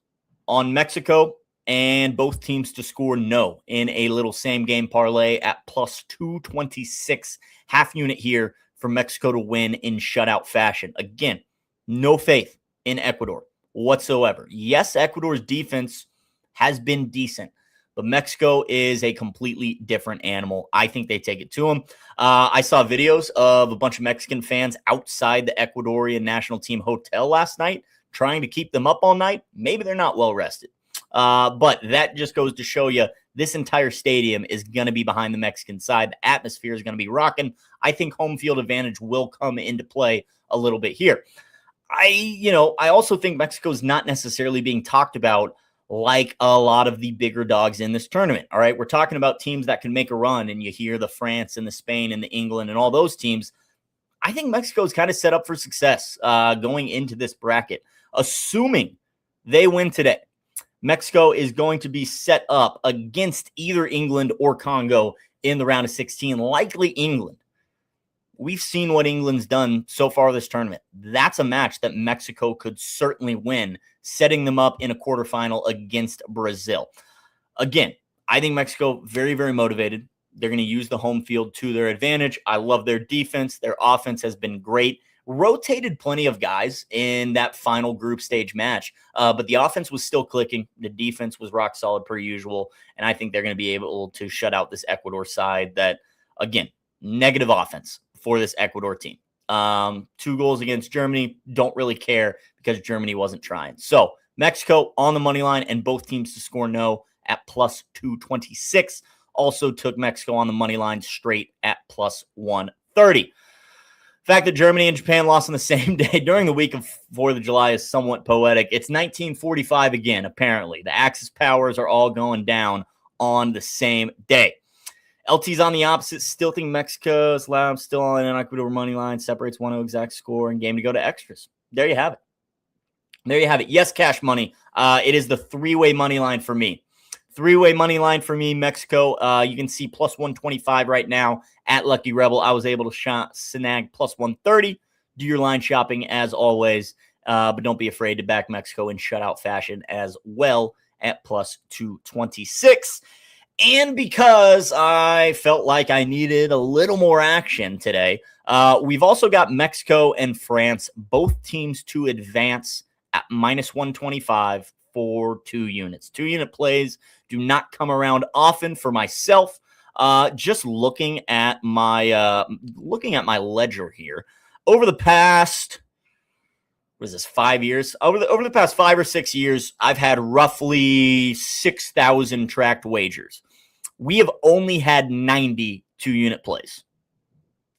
on Mexico and both teams to score no in a little same game parlay at plus 226, half unit here for Mexico to win in shutout fashion. Again, no faith in Ecuador whatsoever. Yes, Ecuador's defense has been decent, but Mexico is a completely different animal. I think they take it to them. I saw videos of a bunch of Mexican fans outside the Ecuadorian national team hotel last night trying to keep them up all night. Maybe they're not well rested. But that just goes to show you this entire stadium is going to be behind the Mexican side. The atmosphere is going to be rocking. I think home field advantage will come into play a little bit here. I also think Mexico is not necessarily being talked about like a lot of the bigger dogs in this tournament. All right. We're talking about teams that can make a run, and you hear the France and the Spain and the England and all those teams. I think Mexico is kind of set up for success going into this bracket, assuming they win today. Mexico is going to be set up against either England or Congo in the round of 16, likely England. We've seen what England's done so far this tournament. That's a match that Mexico could certainly win, setting them up in a quarterfinal against Brazil. Again, I think Mexico very, very motivated. They're going to use the home field to their advantage. I love their defense. Their offense has been great. Rotated plenty of guys in that final group stage match, but the offense was still clicking. The defense was rock solid per usual, and I think they're going to be able to shut out this Ecuador side that, again, negative offense for this Ecuador team. 2 goals against Germany, don't really care because Germany wasn't trying. So Mexico on the money line and both teams to score no at plus 226. Also took Mexico on the money line straight at plus 130. The fact that Germany and Japan lost on the same day during the week of 4th of July is somewhat poetic. It's 1945 again, apparently. The Axis powers are all going down on the same day. LT's on the opposite. Still think Mexico's loud. Still on an Ecuador money line. Separates 1-0 exact score and game to go to extras. There you have it. There you have it. Yes, cash money. It is the 3-way money line for me. 3-way money line for me, Mexico. You can see plus 125 right now at Lucky Rebel. I was able to snag plus 130. Do your line shopping as always, but don't be afraid to back Mexico in shutout fashion as well at plus 226. And because I felt like I needed a little more action today, we've also got Mexico and France, both teams to advance at minus 125 for 2 units. 2-unit plays do not come around often for myself. Just looking at my ledger here over the past, 5 years? Over the past 5 or 6 years, I've had roughly 6,000 tracked wagers. We have only had 90 2-unit plays.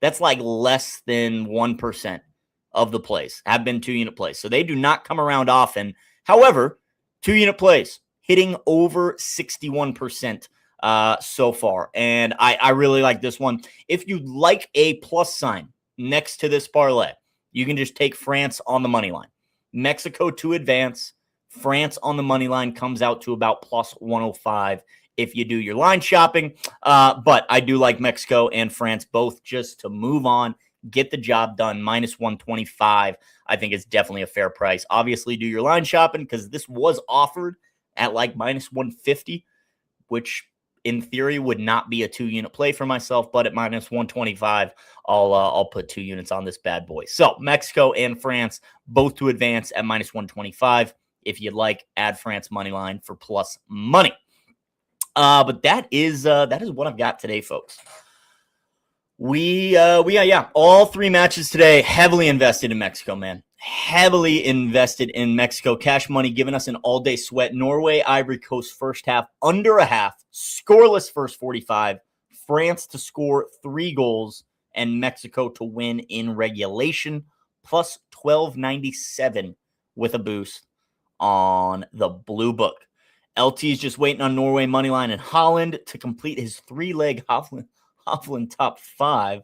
That's like less than 1% of the plays have been 2-unit plays. So they do not come around often. However, 2-unit plays hitting over 61% so far. And I really like this one. If you'd like a plus sign next to this parlay, you can just take France on the money line. Mexico to advance. France on the money line comes out to about plus 105 if you do your line shopping. But I do like Mexico and France both just to move on, get the job done. Minus 125, I think is definitely a fair price. Obviously, do your line shopping because this was offered at like minus 150, which in theory would not be a 2-unit play for myself. But at minus 125, I'll put 2 units on this bad boy. So Mexico and France both to advance at minus 125. If you'd like, add France money line for plus money. But that is what I've got today, folks. We got all 3 matches today. Heavily invested in Mexico, man. Heavily invested in Mexico. Cash money giving us an all-day sweat. Norway, Ivory Coast first half under a half. Scoreless first 45. France to score 3 goals and Mexico to win in regulation. Plus 1297 with a boost on the blue book. LT's just waiting on Norway moneyline and Holland to complete his 3-leg Hovland top 5.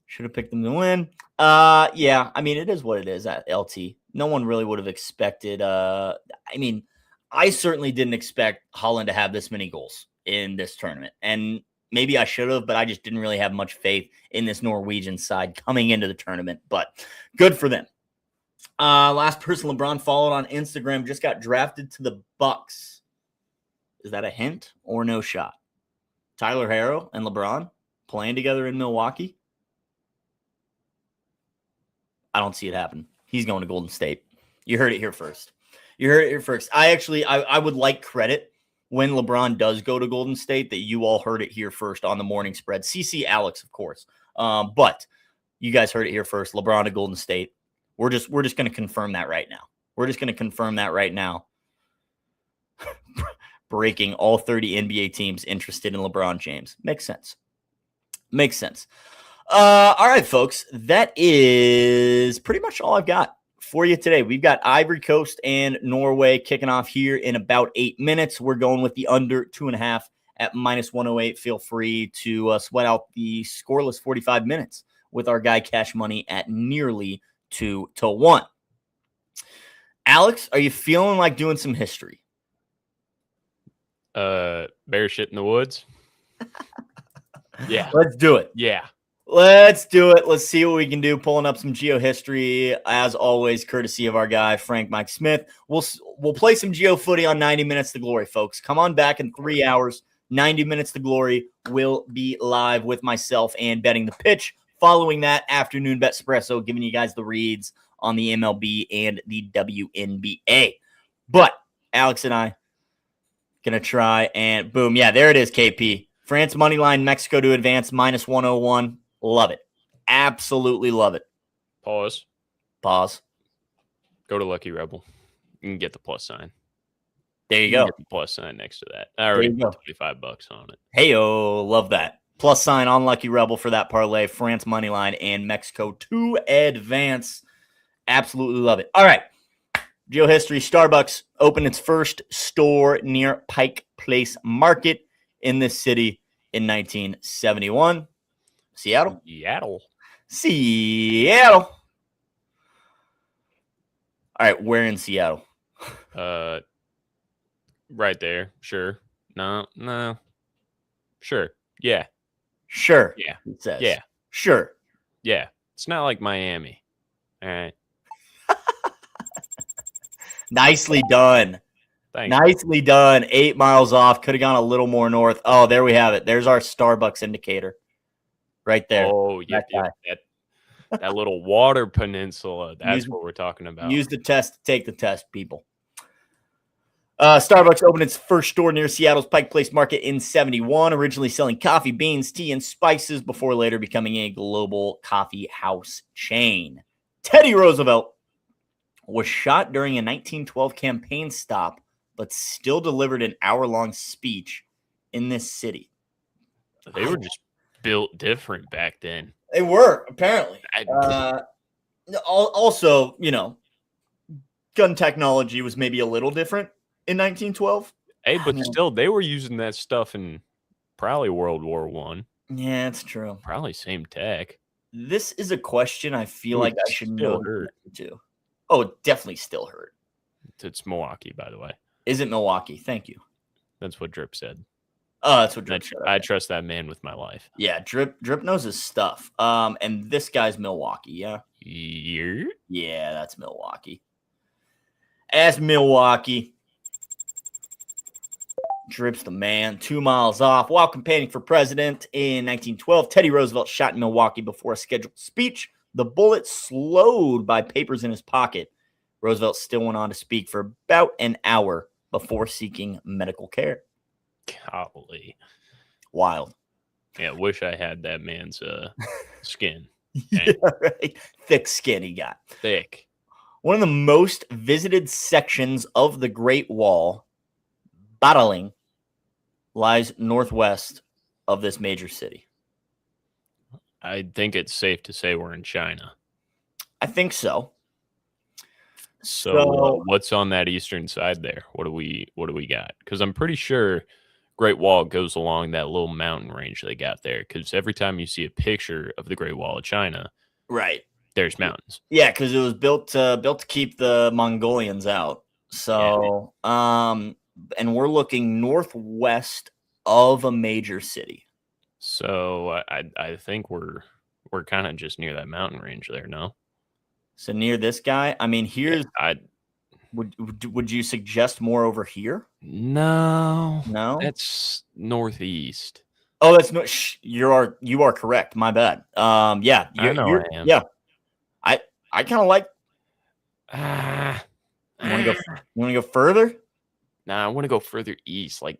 Should have picked them to win. Yeah, I mean, it is what it is at LT. No one really would have expected. I mean, I certainly didn't expect Holland to have this many goals in this tournament. And maybe I should have, but I just didn't really have much faith in this Norwegian side coming into the tournament. But good for them. Last person LeBron followed on Instagram just got drafted to the Bucks. Is that a hint or no shot? Tyler Herro and LeBron playing together in Milwaukee? I don't see it happen. He's going to Golden State. You heard it here first. I would like credit when LeBron does go to Golden State that you all heard it here first on the morning spread. CC Alex, of course. But you guys heard it here first. LeBron to Golden State. We're just going to confirm that right now. Breaking all 30 NBA teams interested in LeBron James. Makes sense. All right, folks. That is pretty much all I've got for you today. We've got Ivory Coast and Norway kicking off here in about 8 minutes. We're going with the under 2.5 at minus 108. Feel free to sweat out the scoreless 45 minutes with our guy Cash Money at nearly 2-1. Alex, are you feeling like doing some history? Bear shit in the woods. Yeah. Let's do it. Yeah. Let's do it. Let's see what we can do. Pulling up some geo history, as always, courtesy of our guy, Frank Mike Smith. We'll play some geo footy on 90 Minutes to Glory, folks. Come on back in 3 hours. 90 Minutes to Glory will be live with myself and Betting the Pitch. Following that, Afternoon Bet Espresso, giving you guys the reads on the MLB and the WNBA. But Alex and I going to try and boom. Yeah, there it is, KP. France money line, Mexico to advance, minus 101. Love it. Absolutely love it. Pause. Go to Lucky Rebel. You can get the plus sign. There you go. Get the plus sign next to that. I already put $25 on it. Hey-o, love that. Plus sign on Lucky Rebel for that parlay. France money line and Mexico to advance. Absolutely love it. All right. Geo history. Starbucks opened its first store near Pike Place Market in this city in 1971. Seattle. All right, where in Seattle? Right there. Sure. No. Sure. Yeah. Sure. Yeah. It says. Yeah. Sure. Yeah. It's not like Miami. All right. Nicely done. Thanks. Nicely done. 8 miles off. Could have gone a little more north. Oh, there we have it. There's our Starbucks indicator. Right there. Oh, yeah. That little water peninsula. That's what we're talking about. Use the test to take the test, people. Starbucks opened its first store near Seattle's Pike Place Market in 1971, originally selling coffee, beans, tea, and spices before later becoming a global coffee house chain. Teddy Roosevelt was shot during a 1912 campaign stop, but still delivered an hour-long speech in this city. They were just built different back then. They were, apparently. Also, gun technology was maybe a little different in 1912. Hey, but still, they were using that stuff in probably World War I. Yeah, it's true. Probably same tech. This is a question I feel like I should know too. Oh, it definitely still hurt. It's Milwaukee, by the way. Is it Milwaukee? Thank you. That's what Drip said. Oh, that's what Drip said. I trust that man with my life. Yeah, Drip knows his stuff. And this guy's Milwaukee, yeah? Yeah, that's Milwaukee. As Milwaukee. Drip's the man. 2 miles off. While campaigning for president in 1912, Teddy Roosevelt shot in Milwaukee before a scheduled speech. The bullet slowed by papers in his pocket. Roosevelt still went on to speak for about an hour before seeking medical care. Golly. Wild. Yeah, wish I had that man's skin. Yeah, right. Thick skin he got. Thick. One of the most visited sections of the Great Wall, Badaling, lies northwest of this major city. I think it's safe to say we're in China. I think so. So what's on that eastern side there? What do we got? Because I'm pretty sure Great Wall goes along that little mountain range they got there. Because every time you see a picture of the Great Wall of China, right, there's mountains. Yeah, because it was built to keep the Mongolians out. So, and we're looking northwest of a major city. So I think we're kind of just near that mountain range there. No. So near this guy, I mean, here's. Yeah, would you suggest more over here? No, that's northeast. Oh, that's no. You are correct. My bad. Yeah, I know I am. Yeah, I kind of like. You want to go further? Nah, I want to go further east, like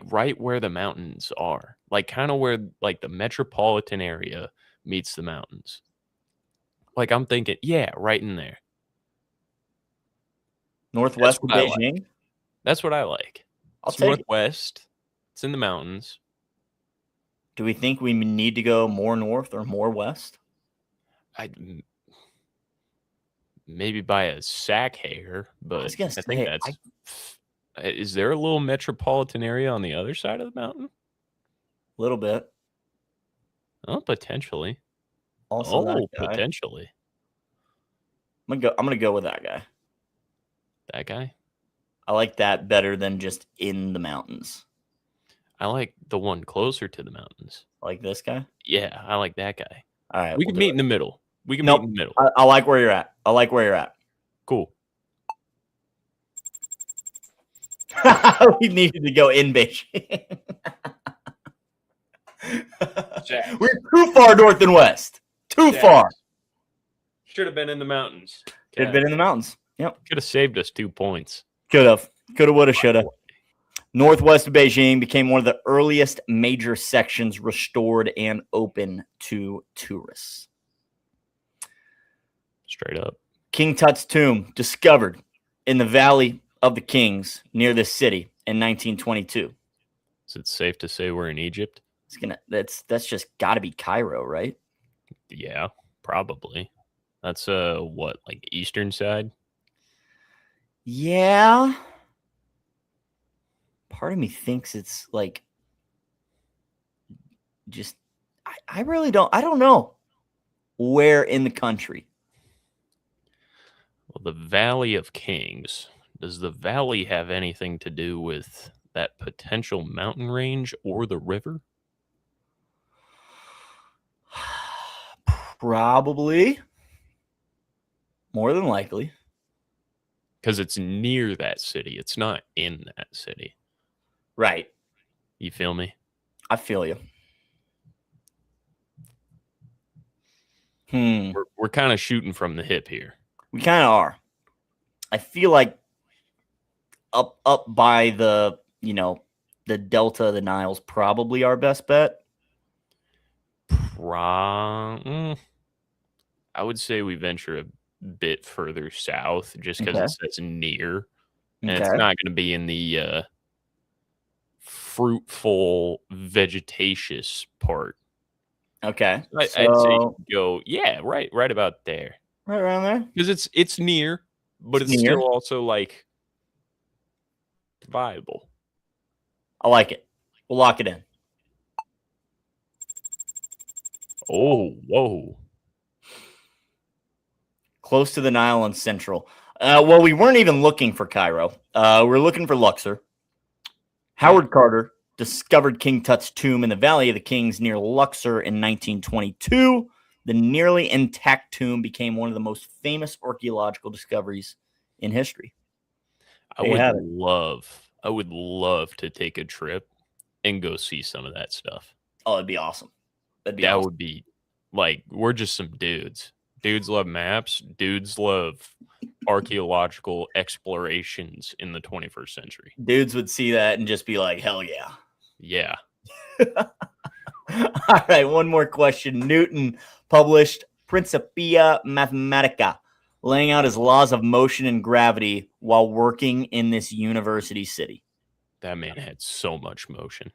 right where the mountains are, like kind of where like the metropolitan area meets the mountains. Like I'm thinking, yeah, right in there. Northwest of Beijing. Like. That's what I like. It's northwest. It's in the mountains. Do we think we need to go more north or more west? Maybe by a sack hair, but I think that's. Is there a little metropolitan area on the other side of the mountain? A little bit. Oh, potentially. Also, potentially. I'm gonna go with that guy. That guy? I like that better than just in the mountains. I like the one closer to the mountains. Like this guy? Yeah, I like that guy. All right. We can meet in the middle. We can meet in the middle. I like where you're at. Cool. We needed to go in Beijing. We're too far north and west. Too far. Should have been in the mountains. Should have been in the mountains. Yep. Could have saved us 2 points. Could have. Could have, would have, should have. Northwest of Beijing became one of the earliest major sections restored and open to tourists. Straight up. King Tut's tomb discovered in the Valley of the Kings near this city in 1922. Is it safe to say we're in Egypt? That's just got to be Cairo, right? Yeah, probably. That's what, like eastern side? Yeah. Part of me thinks it's like just I really don't know where in the country. Well, the Valley of Kings. Does the valley have anything to do with that potential mountain range or the river? Probably. More than likely. Because it's near that city. It's not in that city. Right. You feel me? I feel you. We're kind of shooting from the hip here. We kind of are. I feel like up by the, the delta of the Nile's probably our best bet. I would say we venture a bit further south just because it says near. And it's not going to be in the fruitful, vegetatious part. Okay. I'd say go, right about there. Right around there? Because it's near, but it's still also like viable. I like it. We'll lock it in. Oh, whoa. Close to the Nile and Central. Well, we weren't even looking for Cairo. We're looking for Luxor. Howard Carter discovered King Tut's tomb in the Valley of the Kings near Luxor in 1922. The nearly intact tomb became one of the most famous archaeological discoveries in history. I would love to take a trip and go see some of that stuff. Oh, it'd be awesome. That would be like, we're just some dudes. Dudes love maps. Dudes love archaeological explorations in the 21st century. Dudes would see that and just be like, hell yeah. Yeah. All right, one more question. Newton published Principia Mathematica, laying out his laws of motion and gravity while working in this university city. That man had so much motion.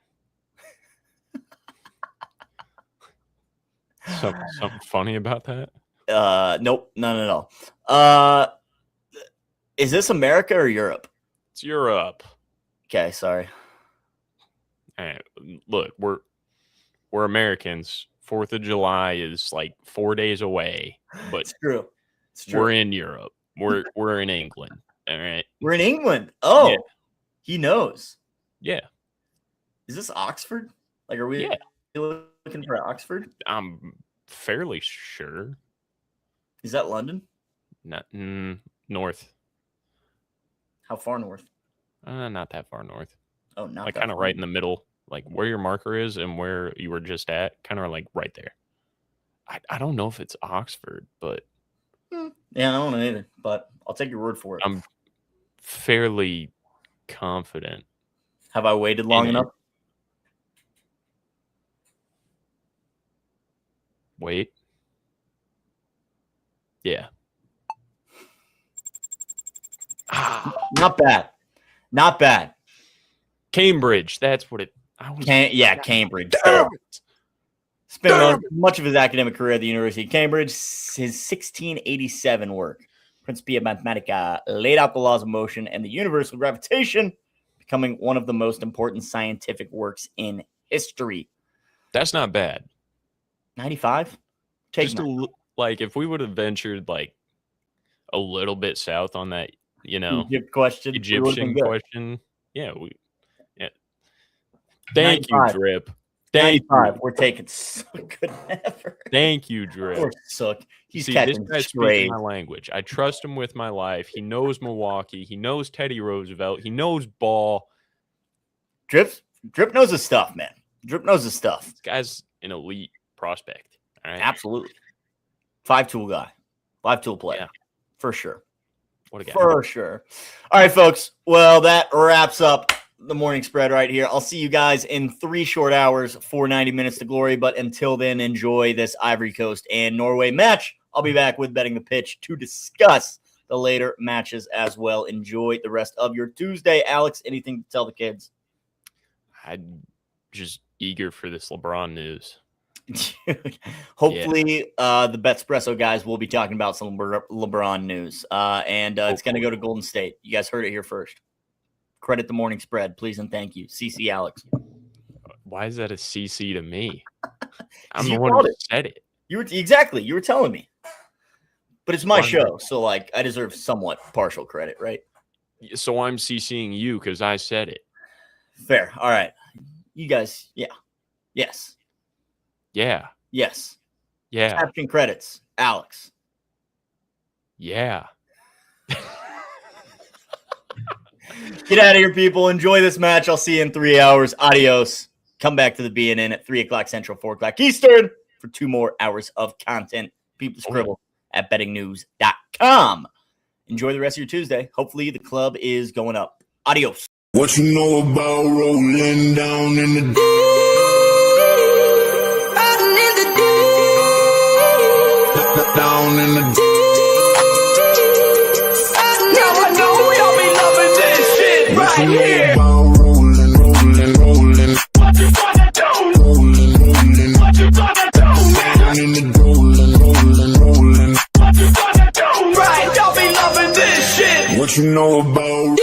Something funny about that? Nope, none at all. Is this America or Europe? It's Europe. Okay, sorry. Hey, look, we're Americans. 4th of July is like 4 days away, but It's true. It's true. we're in Europe. We're in England. All right. We're in England. Oh, Yeah. He knows. Yeah. Is this Oxford? Like, are we Yeah. looking for Oxford? I'm fairly sure. Is that London? Not north. How far north? Not that far north. Oh, not Like that kind of far. right in the middle, like where your marker is and where you were just at, kind of like right there. I don't know if it's Oxford, but Yeah, I don't know either, but I'll take your word for it. I'm fairly confident. Have I waited long in it. enough? Wait. Yeah. Not bad. Not bad. Cambridge. That's what it. I was. Cambridge. Damn it. Spent much of his academic career at the University of Cambridge. His 1687 work, Principia Mathematica, laid out the laws of motion and the universal gravitation, becoming one of the most important scientific works in history. That's not bad. 95? Just like if we would have ventured like a little bit south on that, Egypt question. Egyptian question. Yeah, Thank 95. you, Drip. Thank 95. you. We're taking so good effort. Thank you, Drip. Poor Sook. He's See, this catching guy's strays. speaking my language. I trust him with my life. He knows Milwaukee. He knows Teddy Roosevelt. He knows ball. Drip knows his stuff, man. Drip knows his stuff. This guy's an elite prospect. All right? Absolutely. 5-tool guy. 5-tool player. Yeah. For sure. What a guy. For sure. All right, folks. Well, that wraps up the morning spread right here. I'll see you guys in 3 short hours for 90 minutes to glory. But until then, enjoy this Ivory Coast and Norway match. I'll be back with Betting the Pitch to discuss the later matches as well. Enjoy the rest of your Tuesday. Alex, anything to tell the kids? I'm just eager for this LeBron news. Hopefully, the Betspresso guys will be talking about some LeBron news. And it's going to go to Golden State. You guys heard it here first. Credit the morning spread, please and thank you. CC Alex. Why is that a CC to me? I'm You the one called who it. said it. You were telling me. But it's my Why show, not? so like I deserve somewhat partial credit, right? So I'm CCing you because I said it. Fair. All right. You guys, yeah. Yes. Yeah. Yes. Yeah. Caption credits. Alex. Yeah. Get out of here, people. Enjoy this match. I'll see you in 3 hours. Adios. Come back to the BNN at 3 o'clock Central, 4 o'clock Eastern for 2 more hours of content. People scribble at bettingnews.com. Enjoy the rest of your Tuesday. Hopefully the club is going up. Adios. What you know about rolling down in the down in the Now I know y'all be loving this shit what you right know here. about rolling What you gonna do? rolling What you gonna do, man? down in the rolling What you gonna do? Right, y'all be loving this shit. what you know about